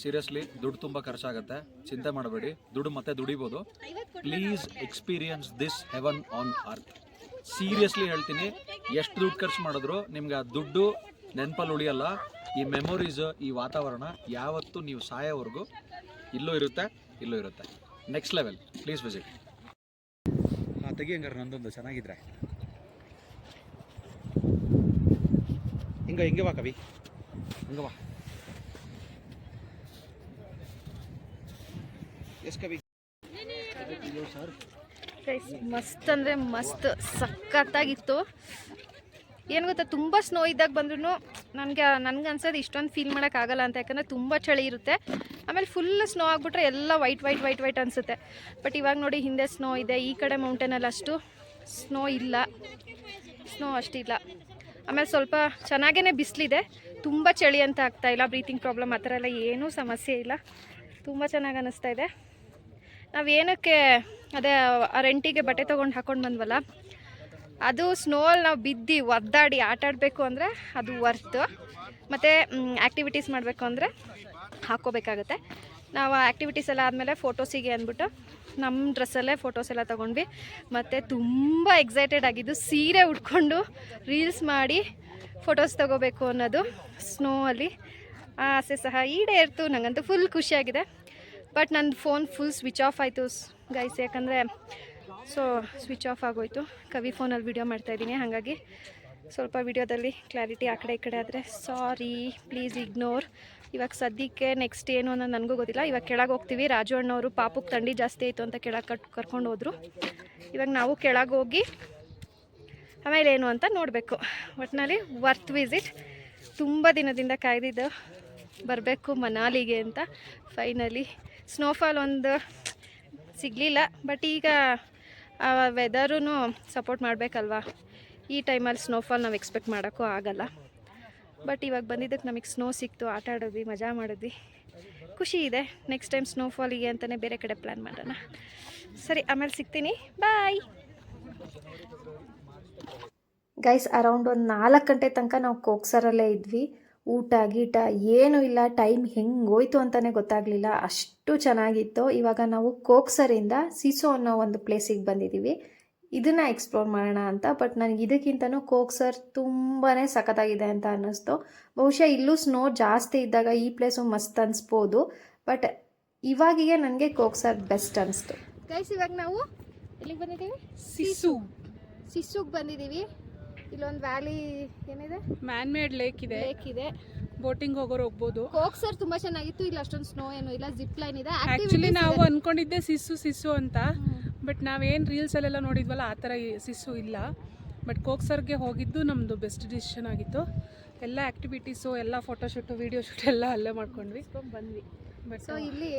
Speaker 3: ಸೀರಿಯಸ್ಲಿ ದುಡ್ಡು ತುಂಬ ಖರ್ಚಾಗುತ್ತೆ, ಚಿಂತೆ ಮಾಡಬೇಡಿ, ದುಡ್ಡು ಮತ್ತೆ ದುಡಿಬೋದು. Please experience this heaven on earth. Seriously ಹೇಳ್ತೀನಿ, ಎಷ್ಟು ದುಡ್ಡು ಖರ್ಚು ಮಾಡಿದ್ರು ನಿಮ್ಗೆ ಆ ದುಡ್ಡು ನೆನಪಲ್ಲಿ ಉಳಿಯಲ್ಲ. ಈ ಮೆಮೊರೀಸ್, ಈ ವಾತಾವರಣ ಯಾವತ್ತೂ ನೀವು ಸಾಯೋವರೆಗೂ ಇಲ್ಲೂ ಇರುತ್ತೆ. Next level. Please visit. ತೆಗಿ ಹಂಗಾರೆ ನಂದೊಂದು ಚೆನ್ನಾಗಿದ್ರೆ. ಹಿಂಗೆ ಬಾ ಕವಿ, ಹಿಂಗೆ ಬಾ. ಎಸ್ ಕವಿ.
Speaker 2: ಮಸ್ತ್ ಅಂದರೆ ಮಸ್ತ್ ಸಖತ್ತಾಗಿತ್ತು. ಏನು ಗೊತ್ತಾ, ತುಂಬ ಸ್ನೋ ಇದ್ದಾಗ ಬಂದ್ರೂ ನನಗೆ ಅನ್ಸೋದು ಇಷ್ಟೊಂದು ಫೀಲ್ ಮಾಡೋಕ್ಕಾಗಲ್ಲ ಅಂತ, ಯಾಕಂದರೆ ತುಂಬ ಚಳಿ ಇರುತ್ತೆ. ಆಮೇಲೆ ಫುಲ್ ಸ್ನೋ ಆಗಿಬಿಟ್ರೆ ಎಲ್ಲ ವೈಟ್ ಅನಿಸುತ್ತೆ. ಬಟ್ ಇವಾಗ ನೋಡಿ, ಹಿಂದೆ ಸ್ನೋ ಇದೆ, ಈ ಕಡೆ ಮೌಂಟೇನಲ್ಲಿ ಅಷ್ಟು ಸ್ನೋ ಅಷ್ಟಿಲ್ಲ. ಆಮೇಲೆ ಸ್ವಲ್ಪ ಚೆನ್ನಾಗೇ ಬಿಸಿಲಿದೆ, ತುಂಬ ಚಳಿ ಅಂತ ಆಗ್ತಾಯಿಲ್ಲ. ಬ್ರೀತಿಂಗ್ ಪ್ರಾಬ್ಲಮ್ ಆ ಥರ ಎಲ್ಲ ಏನೂ ಸಮಸ್ಯೆ ಇಲ್ಲ. ತುಂಬ ಚೆನ್ನಾಗಿ ಅನ್ನಿಸ್ತಾ ಇದೆ. ನಾವೇನಕ್ಕೆ ಅದೇ ಆ ರೆಂಟಿಗೆ ಬಟ್ಟೆ ತೊಗೊಂಡು ಹಾಕ್ಕೊಂಡು ಬಂದ್ವಲ್ಲ, ಅದು ಸ್ನೋಲ್ಲಿ ನಾವು ಬಿದ್ದು ಒದ್ದಾಡಿ ಆಟಾಡಬೇಕು ಅಂದರೆ ಅದು ವರ್ತ್. ಮತ್ತು ಆ್ಯಕ್ಟಿವಿಟೀಸ್ ಮಾಡಬೇಕು ಅಂದರೆ ಹಾಕ್ಕೋಬೇಕಾಗುತ್ತೆ. ನಾವು ಆ್ಯಕ್ಟಿವಿಟೀಸ್ ಎಲ್ಲ ಆದಮೇಲೆ ಫೋಟೋಸಿಗೆ ಅಂದ್ಬಿಟ್ಟು ನಮ್ಮ ಡ್ರೆಸ್ಸಲ್ಲೇ ಫೋಟೋಸ್ ಎಲ್ಲ ತೊಗೊಂಡ್ವಿ. ಮತ್ತು ತುಂಬ ಎಕ್ಸೈಟೆಡ್ ಆಗಿದ್ದು ಸೀರೆ ಉಟ್ಕೊಂಡು ರೀಲ್ಸ್ ಮಾಡಿ ಫೋಟೋಸ್ ತೊಗೋಬೇಕು ಅನ್ನೋದು. ಸ್ನೋ ಅಲ್ಲಿ ಆಸೆ ಸಹ ಈಡೇರ್ತು. ನನಗಂತೂ ಫುಲ್ ಖುಷಿಯಾಗಿದೆ. ಬಟ್ ನನ್ನ ಫೋನ್ ಫುಲ್ ಸ್ವಿಚ್ ಆಫ್ ಆಯಿತು ಗೈಸ್, ಯಾಕಂದರೆ ಸ್ವಿಚ್ ಆಫ್ ಆಗೋಯ್ತು. ಕವಿ ಫೋನಲ್ಲಿ ವೀಡಿಯೋ ಮಾಡ್ತಾಯಿದ್ದೀನಿ, ಹಾಗಾಗಿ ಸ್ವಲ್ಪ ವೀಡಿಯೋದಲ್ಲಿ ಕ್ಲಾರಿಟಿ ಆ ಕಡೆ ಈ ಕಡೆ ಆದರೆ ಸಾರಿ, ಪ್ಲೀಸ್ ಇಗ್ನೋರ್. ಇವಾಗ ಸದ್ಯಕ್ಕೆ ನೆಕ್ಸ್ಟ್ ಏನು ಅನ್ನೋದು ನನಗೂ ಗೊತ್ತಿಲ್ಲ. ಇವಾಗ ಕೆಳಗೆ ಹೋಗ್ತೀವಿ. ರಾಜು ಅಣ್ಣವರು ಪಾಪಕ್ಕೆ ಥಂಡಿ ಜಾಸ್ತಿ ಆಯಿತು ಅಂತ ಕೆಳಗೆ ಕರ್ಕೊಂಡು ಹೋದರು. ಇವಾಗ ನಾವು ಕೆಳಗೆ ಹೋಗಿ ಆಮೇಲೆ ಏನು ಅಂತ ನೋಡಬೇಕು. ಒಟ್ಟಿನಲ್ಲಿ ವರ್ತ್ ವಿಸಿಟ್. ತುಂಬ ದಿನದಿಂದ ಕಾಯ್ದಿದ್ದು ಬರಬೇಕು ಮನಾಲಿಗೆ ಅಂತ. ಫೈನಲಿ ಸ್ನೋಫಾಲ್ ಒಂದು ಸಿಗಲಿಲ್ಲ, ಬಟ್ ಈಗ ವೆದರು ಸಪೋರ್ಟ್ ಮಾಡಬೇಕಲ್ವಾ. ಈ ಟೈಮಲ್ಲಿ ಸ್ನೋಫಾಲ್ ನಾವು ಎಕ್ಸ್ಪೆಕ್ಟ್ ಮಾಡೋಕ್ಕೂ ಆಗಲ್ಲ. ಬಟ್ ಇವಾಗ ಬಂದಿದ್ದಕ್ಕೆ ನಮಗೆ ಸ್ನೋ ಸಿಕ್ತು, ಆಟ ಆಡಿದ್ವಿ, ಮಜಾ ಮಾಡಿದ್ವಿ, ಖುಷಿ ಇದೆ. ನೆಕ್ಸ್ಟ್ ಟೈಮ್ ಸ್ನೋಫಾಲಿಗೆ ಅಂತಲೇ ಬೇರೆ ಕಡೆ ಪ್ಲ್ಯಾನ್ ಮಾಡೋಣ. ಸರಿ, ಆಮೇಲೆ ಸಿಗ್ತೀನಿ, ಬಾಯ್.
Speaker 1: ಗೈಸ್ ಅರೌಂಡ್ ಒಂದು 4 ಗಂಟೆ ತನಕ ನಾವು ಕೋಕ್ಸರಲ್ಲೇ ಇದ್ವಿ. ಊಟ ಗೀಟ ಏನೂ ಇಲ್ಲ, ಟೈಮ್ ಹೆಂಗೆ ಹೋಯ್ತು ಅಂತಲೇ ಗೊತ್ತಾಗಲಿಲ್ಲ, ಅಷ್ಟು ಚೆನ್ನಾಗಿತ್ತು. ಇವಾಗ ನಾವು ಕೋಕ್ಸರಿಂದ ಸಿಸು ಅನ್ನೋ ಒಂದು ಪ್ಲೇಸಿಗೆ ಬಂದಿದ್ದೀವಿ. ಇದನ್ನು ಎಕ್ಸ್ಪ್ಲೋರ್ ಮಾಡೋಣ ಅಂತ. ಬಟ್ ನನಗೆ ಇದಕ್ಕಿಂತನೂ ಕೋಕ್ಸರ್ ತುಂಬಾ ಸಖತ್ತಾಗಿದೆ ಅಂತ ಅನ್ನಿಸ್ತು. ಬಹುಶಃ ಇಲ್ಲೂ ಸ್ನೋ ಜಾಸ್ತಿ ಇದ್ದಾಗ ಈ ಪ್ಲೇಸು ಮಸ್ತ್ ಅನಿಸ್ಬೋದು, ಬಟ್ ಇವಾಗಿಗೆ ನನಗೆ ಕೋಕ್ಸರ್ ಬೆಸ್ಟ್ ಅನಿಸ್ತು.
Speaker 2: ಗೈಸ್ ಇವಾಗ ನಾವು ಎಲ್ಲಿಗೆ ಬಂದಿದ್ದೀವಿ? ಸಿಸುಗೆ ಬಂದಿದ್ದೀವಿ. ಇಲ್ಲೊಂದು ವ್ಯಾಲಿ ಏನಿದೆ,
Speaker 5: ಮ್ಯಾನ್ ಮೇಡ್ ಲೇಕ್ ಇದೆ, ಬೋಟಿಂಗ್ ಹೋಗೋರು ಹೋಗ್ಬೋದು.
Speaker 2: ಕೋಕ್ಸರ್ ತುಂಬಾ ಚೆನ್ನಾಗಿತ್ತು. ಇಲ್ಲ ಅಷ್ಟೊಂದು ಸ್ನೋ ಏನು ಇಲ್ಲ, ಜಿಪ್ ಲೈನ್ ಇದೆ.
Speaker 5: ಆ್ಯಕ್ಚುಲಿ ನಾವು ಅಂದ್ಕೊಂಡಿದ್ದೆ ಸಿಸ್ಸು ಅಂತ, ಬಟ್ ನಾವೇನು ರೀಲ್ಸಲ್ಲೆಲ್ಲ ನೋಡಿದ್ವಲ್ಲ ಆ ಥರ ಸಿಸ್ಸು ಇಲ್ಲ. ಬಟ್ ಕೋಕ್ಸರ್ಗೆ ಹೋಗಿದ್ದು ನಮ್ಮದು ಬೆಸ್ಟ್ ಡಿಸಿಷನ್ ಆಗಿತ್ತು. ಎಲ್ಲ ಆ್ಯಕ್ಟಿವಿಟೀಸು, ಎಲ್ಲ ಫೋಟೋಶೂಟು, ವೀಡಿಯೋ ಶೂಟ್ ಎಲ್ಲ ಅಲ್ಲೇ ಮಾಡ್ಕೊಂಡ್ವಿ,
Speaker 2: ಬಂದ್ವಿ. ಬಟ್ ಸೊ ಇಲ್ಲಿ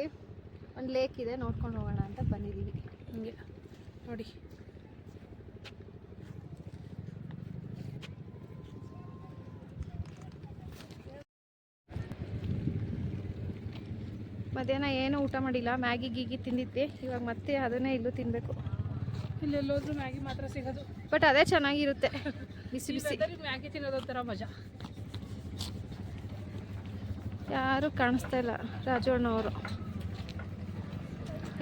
Speaker 2: ಒಂದು ಲೇಕ್ ಇದೆ, ನೋಡ್ಕೊಂಡು ಹೋಗೋಣ ಅಂತ ಬಂದಿದ್ದೀವಿ.
Speaker 5: ಹಂಗೆ ನೋಡಿ.
Speaker 2: ಮಧ್ಯಾಹ್ನ ಏನೂ ಊಟ ಮಾಡಿಲ್ಲ, ಮ್ಯಾಗಿ ಗೀಗಿ ತಿಂದಿದ್ವಿ. ಇವಾಗ ಮತ್ತೆ ಅದನ್ನೇ ಇಲ್ಲೂ ತಿನ್ನಬೇಕು.
Speaker 5: ಇಲ್ಲೆಲ್ಲೋದ್ರೂ ಮ್ಯಾಗಿ ಮಾತ್ರ ಸಿಗೋದು,
Speaker 2: ಬಟ್ ಅದೇ ಚೆನ್ನಾಗಿರುತ್ತೆ, ಬಿಸಿ ಬಿಸಿ
Speaker 5: ಮ್ಯಾಗಿ ತಿನ್ನೋದು ಒಂಥರ ಮಜಾ.
Speaker 2: ಯಾರೂ ಕಾಣಿಸ್ತಾ ಇಲ್ಲ. ರಾಜು ಅಣ್ಣವರು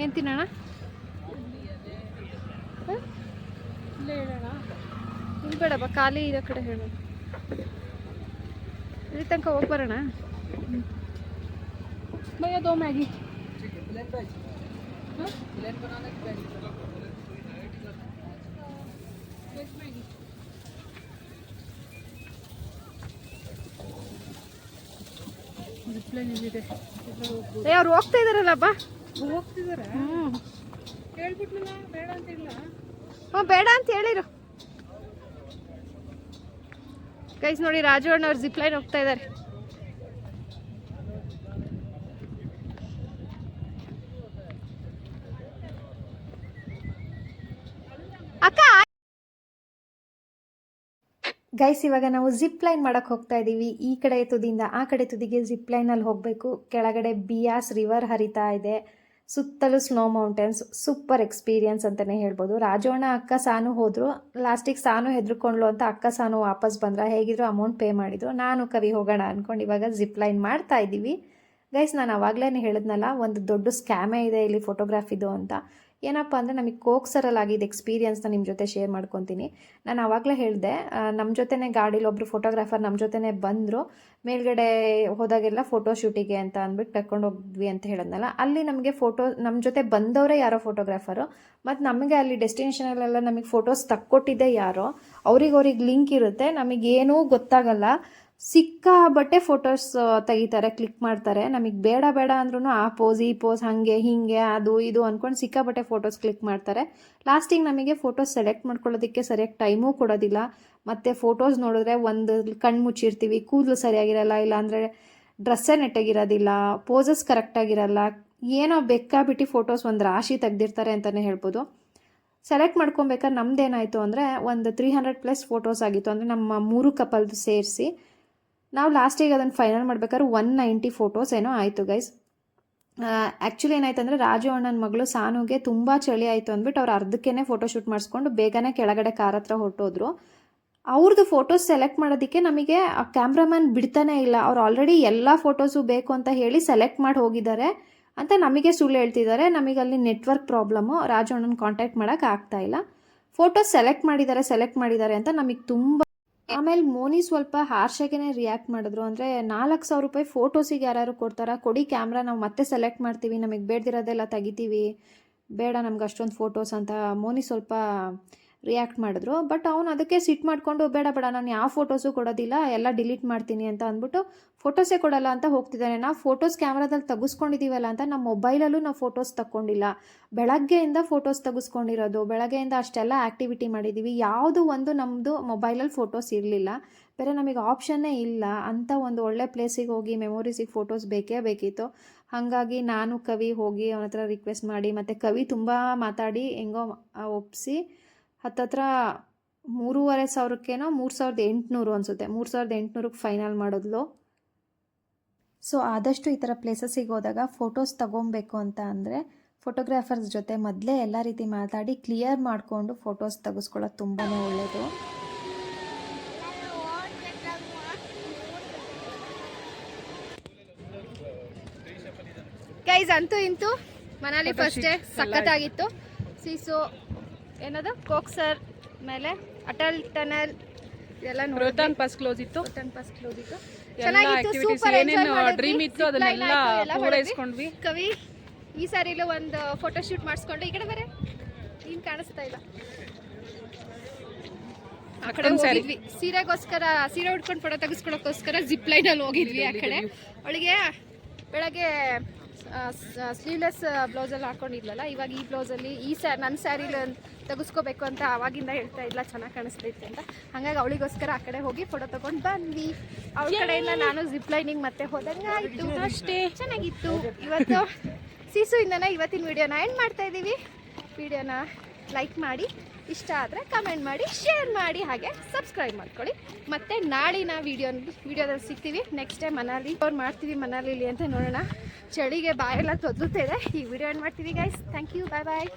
Speaker 2: ಏನು ತಿನ್ನೋಣ?
Speaker 5: ಇಲ್ಲೇ ಹೇಳೋಣ,
Speaker 2: ಇಲ್ಲಿ ಬೇಡಪ್ಪ, ಖಾಲಿ ಇರೋ ಕಡೆ ಹೇಳೋಣ. ಇಲ್ಲಿ ತನಕ ಹೋಗಿ ಬರೋಣ.
Speaker 5: भैया 2 मैगी।
Speaker 2: ಅವ್ರು ಹೋಗ್ತಾ ಇದಾರಲ್ಲಪ್ಪ,
Speaker 5: ಹೋಗ್ತಿದಾರೆ. ಹೇಳ್ಬಿಟ್ನಲ್ಲ ಬೇಡ ಅಂತ ಇಲ್ಲ.
Speaker 2: ಬೇಡ ಅಂತ ಹೇಳಿರು. ಗೈಸ್ ನೋಡಿ, ರಾಜು ಅಣ್ಣ ಅವ್ರು ಜಿಪ್ ಲೈನ್ ಹೋಗ್ತಾ ಇದ್ದಾರೆ. ಅಕ್ಕ
Speaker 1: ಗೈಸ್ ಇವಾಗ ನಾವು ಜಿಪ್ ಲೈನ್ ಮಾಡೋಕ್ಕೆ ಹೋಗ್ತಾ ಇದ್ದೀವಿ. ಈ ಕಡೆ ತುದಿಯಿಂದ ಆ ಕಡೆ ತುದಿಗೆ ಜಿಪ್ ಲೈನಲ್ಲಿ ಹೋಗಬೇಕು. ಕೆಳಗಡೆ ಬಿಯಾಸ್ ರಿವರ್ ಹರಿತಾ ಇದೆ, ಸುತ್ತಲೂ ಸ್ನೋ ಮೌಂಟೇನ್ಸ್. ಸೂಪರ್ ಎಕ್ಸ್ಪೀರಿಯನ್ಸ್ ಅಂತಲೇ ಹೇಳ್ಬೋದು. ರಾಜೋಣ ಅಕ್ಕ ಸಾನು ಹೋದರು. ಲಾಸ್ಟಿಗೆ ಸಾನು ಹೆದರ್ಕೊಂಡ್ಲು ಅಂತ ಅಕ್ಕ ಸಾನು ವಾಪಸ್ ಬಂದ್ರ. ಹೇಗಿದ್ರು ಅಮೌಂಟ್ ಪೇ ಮಾಡಿದ್ರು. ನಾನು ಕವಿ ಹೋಗೋಣ ಅಂದ್ಕೊಂಡು ಇವಾಗ ಜಿಪ್ ಲೈನ್ ಮಾಡ್ತಾ ಇದ್ದೀವಿ. ಗೈಸ್ ನಾನು ಆವಾಗಲೇ ಹೇಳಿದ್ನಲ್ಲ, ಒಂದು ದೊಡ್ಡ ಸ್ಕ್ಯಾಮೇ ಇದೆ ಇಲ್ಲಿ ಫೋಟೋಗ್ರಾಫಿದು ಅಂತ. ಏನಪ್ಪ ಅಂದರೆ ನಮಗೆ ಕೋಕ್ಸರಲ್ಲಿ ಆಗಿದ್ದು ಎಕ್ಸ್ಪೀರಿಯನ್ಸ್ನ ನಿಮ್ಮ ಜೊತೆ ಶೇರ್ ಮಾಡ್ಕೊತೀನಿ. ನಾನು ಆವಾಗಲೇ ಹೇಳಿದೆ, ನಮ್ಮ ಜೊತೆನೇ ಗಾಡೀಲಿ ಒಬ್ಬರು ಫೋಟೋಗ್ರಾಫರ್ ನಮ್ಮ ಜೊತೆನೇ ಬಂದರು. ಮೇಲ್ಗಡೆ ಹೋದಾಗೆಲ್ಲ ಫೋಟೋ ಶೂಟಿಗೆ ಅಂತ ಅಂದ್ಬಿಟ್ಟು ಕರ್ಕೊಂಡು ಹೋಗಿದ್ವಿ ಅಂತ ಹೇಳಿದ್ನಲ್ಲ, ಅಲ್ಲಿ ನಮಗೆ ನಮ್ಮ ಜೊತೆ ಬಂದವರೇ ಯಾರೋ ಫೋಟೋಗ್ರಾಫರು. ಮತ್ತು ನಮಗೆ ಅಲ್ಲಿ ಡೆಸ್ಟಿನೇಷನಲ್ಲೆಲ್ಲ ನಮಗೆ ಫೋಟೋಸ್ ತಕ್ಕೊಟ್ಟಿದ್ದೆ ಯಾರೋ. ಅವ್ರಿಗೆ ಲಿಂಕ್ ಇರುತ್ತೆ, ನಮಗೇನೂ ಗೊತ್ತಾಗಲ್ಲ. ಸಿಕ್ಕಾಬಟ್ಟೆ ಫೋಟೋಸ್ ತೆಗಿತಾರೆ, ಕ್ಲಿಕ್ ಮಾಡ್ತಾರೆ. ನಮಗೆ ಬೇಡ ಅಂದ್ರೂ ಆ ಪೋಸ್ ಈ ಪೋಸ್ ಹಾಗೆ ಹೀಗೆ ಅದು ಇದು ಅಂದ್ಕೊಂಡು ಸಿಕ್ಕಾಬಟ್ಟೆ ಫೋಟೋಸ್ ಕ್ಲಿಕ್ ಮಾಡ್ತಾರೆ. ಲಾಸ್ಟಿಗೆ ನಮಗೆ ಫೋಟೋಸ್ ಸೆಲೆಕ್ಟ್ ಮಾಡ್ಕೊಳ್ಳೋದಕ್ಕೆ ಸರಿಯಾಗಿ ಟೈಮೂ ಕೊಡೋದಿಲ್ಲ. ಮತ್ತು ಫೋಟೋಸ್ ನೋಡಿದ್ರೆ ಒಂದು ಕಣ್ಣು ಮುಚ್ಚಿರ್ತೀವಿ, ಕೂದಲು ಸರಿಯಾಗಿರಲ್ಲ, ಇಲ್ಲಾಂದರೆ ಡ್ರೆಸ್ಸೇ ನೆಟ್ಟಾಗಿರೋದಿಲ್ಲ, ಪೋಸಸ್ ಕರೆಕ್ಟಾಗಿರಲ್ಲ, ಏನೋ ಬೇಕಾಬಿಟ್ಟು ಫೋಟೋಸ್ ಒಂದು ರಾಶಿ ತೆಗ್ದಿರ್ತಾರೆ ಅಂತಲೇ ಹೇಳ್ಬೋದು. ಸೆಲೆಕ್ಟ್ ಮಾಡ್ಕೊಬೇಕಾದ್ರೆ ನಮ್ದೇನಾಯಿತು ಅಂದರೆ ಒಂದು 300+ ಫೋಟೋಸ್ ಆಗಿತ್ತು. ಅಂದರೆ ನಮ್ಮ 3 ಕಪಲ್ದು ಸೇರಿಸಿ ನಾವು ಲಾಸ್ಟಿಗೆ ಅದನ್ನು ಫೈನಲ್ ಮಾಡ್ಬೇಕಾದ್ರೆ 190 ಫೋಟೋಸ್ ಏನೋ ಆಯಿತು ಗೈಸ್. ಆ್ಯಕ್ಚುಲಿ ಏನಾಯ್ತು ಅಂದರೆ ರಾಜು ಅಣ್ಣನ ಮಗಳು ಸಾನುಗೆ ತುಂಬ ಚಳಿ ಆಯಿತು ಅಂದ್ಬಿಟ್ಟು ಅವ್ರು ಅರ್ಧಕ್ಕೇ ಫೋಟೋ ಶೂಟ್ ಮಾಡಿಸ್ಕೊಂಡು ಬೇಗನೆ ಕೆಳಗಡೆ ಕಾರ್ ಹತ್ರ ಹೊರಟೋದ್ರು. ಅವ್ರದ್ದು ಫೋಟೋಸ್ ಸೆಲೆಕ್ಟ್ ಮಾಡೋದಕ್ಕೆ ನಮಗೆ ಆ ಕ್ಯಾಮ್ರಾಮನ್ ಬಿಡ್ತಾನೆ ಇಲ್ಲ. ಅವ್ರು ಆಲ್ರೆಡಿ ಎಲ್ಲ ಫೋಟೋಸು ಬೇಕು ಅಂತ ಹೇಳಿ ಸೆಲೆಕ್ಟ್ ಮಾಡಿ ಹೋಗಿದ್ದಾರೆ ಅಂತ ನಮಗೆ ಸುಳ್ಳು ಹೇಳ್ತಿದ್ದಾರೆ. ನಮಗೆ ಅಲ್ಲಿ ನೆಟ್ವರ್ಕ್ ಪ್ರಾಬ್ಲಮ್ಮು, ರಾಜು ಅಣ್ಣನ ಕಾಂಟ್ಯಾಕ್ಟ್ ಮಾಡೋಕ್ಕೆ ಆಗ್ತಾಯಿಲ್ಲ. ಫೋಟೋಸ್ ಸೆಲೆಕ್ಟ್ ಮಾಡಿದ್ದಾರೆ ಅಂತ ನಮಗೆ ತುಂಬ. ಆಮೇಲೆ ಮೋನಿ ಸ್ವಲ್ಪ ಹಾರ್ಷಾಗೇ ರಿಯಾಕ್ಟ್ ಮಾಡಿದ್ರು. ಅಂದರೆ 4,000 ರೂಪಾಯಿ ಫೋಟೋಸಿಗೆ ಯಾರು ಕೊಡ್ತಾರಾ, ಕೊಡಿ ಕ್ಯಾಮ್ರಾ, ನಾವು ಮತ್ತೆ ಸೆಲೆಕ್ಟ್ ಮಾಡ್ತೀವಿ, ನಮಗೆ ಬೇಡದಿರೋದೆಲ್ಲ ತೆಗಿತೀವಿ, ಬೇಡ ನಮ್ಗೆ ಅಷ್ಟೊಂದು ಫೋಟೋಸ್ ಅಂತ ಮೋನಿ ಸ್ವಲ್ಪ ರಿಯಾಕ್ಟ್ ಮಾಡಿದ್ರು. ಬಟ್ ಅವನು ಅದಕ್ಕೆ ಸಿಟ್ಟು ಮಾಡಿಕೊಂಡು ಬೇಡ ನಾನು ಯಾವ ಫೋಟೋಸು ಕೊಡೋದಿಲ್ಲ, ಎಲ್ಲ ಡಿಲೀಟ್ ಮಾಡ್ತೀನಿ ಅಂತ ಅಂದ್ಬಿಟ್ಟು ಫೋಟೋಸೇ ಕೊಡಲ್ಲ ಅಂತ ಹೋಗ್ತಿದ್ದಾನೆ. ನಾವು ಫೋಟೋಸ್ ಕ್ಯಾಮ್ರಾದಲ್ಲಿ ತೆಗೆಸ್ಕೊಂಡಿದ್ದೀವಲ್ಲ ಅಂತ ನಮ್ಮ ಮೊಬೈಲಲ್ಲೂ ನಾವು ಫೋಟೋಸ್ ತಗೊಂಡಿಲ್ಲ. ಬೆಳಗ್ಗೆಯಿಂದ ಫೋಟೋಸ್ ತೆಗೆಸ್ಕೊಂಡಿರೋದು, ಬೆಳಗ್ಗೆಯಿಂದ ಅಷ್ಟೆಲ್ಲ ಆ್ಯಕ್ಟಿವಿಟಿ ಮಾಡಿದ್ದೀವಿ, ಯಾವುದು ಒಂದು ನಮ್ಮದು ಮೊಬೈಲಲ್ಲಿ ಫೋಟೋಸ್ ಇರಲಿಲ್ಲ. ಬೇರೆ ನಮಗೆ ಆಪ್ಷನ್ನೇ ಇಲ್ಲ. ಅಂಥ ಒಂದು ಒಳ್ಳೆ ಪ್ಲೇಸಿಗೆ ಹೋಗಿ ಮೆಮೊರೀಸಿಗೆ ಫೋಟೋಸ್ ಬೇಕೇ ಬೇಕಿತ್ತು. ಹಾಗಾಗಿ ನಾನು ಕವಿ ಹೋಗಿ ಅವನ ಹತ್ರ ರಿಕ್ವೆಸ್ಟ್ ಮಾಡಿ, ಮತ್ತು ಕವಿ ತುಂಬ ಮಾತಾಡಿ ಹೆಂಗೋ ಒಪ್ಪಿಸಿ ಹತ್ತತ್ರ 3,500ಕ್ಕೇನೋ 3,800 ಅನಿಸುತ್ತೆ, 3,800ಕ್ಕೆ ಫೈನಲ್ ಮಾಡಿದ್ಲು. ಸೊ ಆದಷ್ಟು ಈ ಥರ ಪ್ಲೇಸಸ್ಸಿಗೆ ಹೋದಾಗ ಫೋಟೋಸ್ ತೊಗೊಬೇಕು ಅಂತ ಅಂದರೆ ಫೋಟೋಗ್ರಾಫರ್ಸ್ ಜೊತೆ ಮೊದಲೇ ಎಲ್ಲ ರೀತಿ ಮಾತಾಡಿ ಕ್ಲಿಯರ್ ಮಾಡಿಕೊಂಡು ಫೋಟೋಸ್ ತೆಗೆಸ್ಕೊಳ್ಳೋದು ತುಂಬಾ ಒಳ್ಳೆಯದು.
Speaker 2: ಗೈಸ್ ಅಂತೂ ಇಂತೂ ಮನಾಲಿ ಫಸ್ಟ್ ಡೇ ಸಖತ್ತಾಗಿತ್ತು. ಸಿಸು ಏನದು ಕೋಕ್ಸರ್ ಮೇಲೆ ಅಟಲ್ ಟನಲ್ ಇದೆಲ್ಲ
Speaker 5: ರೋಹತಾಂಗ್ ಪಾಸ್ ಕ್ಲೋಸ್ ಇತ್ತು. ಎಲ್ಲ ಆಕ್ಟಿವಿಟೀಸ್ ಏನೇನು ಡ್ರೀಮ್ ಇತ್ತು ಅದನ್ನೆಲ್ಲ ಪೂರೈಸ್ಕೊಂಡ್ವಿ.
Speaker 2: ಕವಿ ಈ ಸಾರಿಲೂ ಒಂದು ಫೋಟೋ ಶೂಟ್ ಮಾಡಿಸ್ಕೊಂಡು ಈ ಕಡೆ ಬರೇ ನೀನು ಕಾಣಿಸ್ತಾ ಇಲ್ಲ, ಆ ಕಡೆ ಹೋಗಿದ್ವಿ ಸೀರೆಗೋಸ್ಕರ, ಸೀರೆ ಉಟ್ಕೊಂಡು ಫೋಟೋ ತೆಗೆಸ್ಕೊಳಕ್ಕೋಸ್ಕರ ಜಿಪ್ ಲೈನಲ್ಲಿ ಹೋಗಿದ್ವಿ ಆ ಕಡೆ. ಅವಳಿಗೆ ಬೆಳಗ್ಗೆ ಸ್ಲೀವ್ಲೆಸ್ ಬ್ಲೌಸಲ್ಲಿ ಹಾಕೊಂಡಿದ್ಲಲ್ಲ, ಇವಾಗ ಈ ಬ್ಲೌಸಲ್ಲಿ ನನ್ನ ಸ್ಯಾರಿಲಿ ತೆಗೆಸ್ಕೋಬೇಕು ಅಂತ ಆವಾಗಿಂದ ಹೇಳ್ತಾ ಇಲ್ಲ, ಚೆನ್ನಾಗಿ ಕಾಣಿಸ್ತೈತೆ ಅಂತ. ಹಾಗಾಗಿ ಅವಳಿಗೋಸ್ಕರ ಆ ಕಡೆ ಹೋಗಿ ಫೋಟೋ ತೊಗೊಂಡು ಬಂದ್ವಿ. ಅವಳ ಕಡೆಯಿಂದ ನಾನು ಜಿಪ್ ಲೈನಿಂಗ್ ಮತ್ತೆ ಹೋದಂಗೆ ಆಯಿತು. ಅಷ್ಟೇ ಚೆನ್ನಾಗಿತ್ತು. ಇವತ್ತು ಸೀಸುಯಿಂದನೇ ಇವತ್ತಿನ ವಿಡಿಯೋನ ಎಂಡ್ ಮಾಡ್ತಾ ಇದ್ದೀವಿ. ವಿಡಿಯೋನ ಲೈಕ್ ಮಾಡಿ, ಇಷ್ಟ ಆದರೆ ಕಮೆಂಟ್ ಮಾಡಿ, ಶೇರ್ ಮಾಡಿ, ಹಾಗೆ ಸಬ್ಸ್ಕ್ರೈಬ್ ಮಾಡ್ಕೊಳ್ಳಿ. ಮತ್ತು ನಾಳಿನ ವಿಡಿಯೋದಲ್ಲಿ ಸಿಗ್ತೀವಿ. ನೆಕ್ಸ್ಟ್ ಟೈಮ್ ಮನಾಲಿ ಮಾಡ್ತೀವಿ, ಮನಾಲಿಲಿ ಅಂತ ನೋಡೋಣ. ಚಳಿಗೆ ಬಾಯೆಲ್ಲ ತೊದ್ಲುತ್ತಾ ಇದೆ. ಈ ವಿಡಿಯೋ ಎಂಡ್ ಮಾಡ್ತೀವಿ guys. Thank you, bye bye.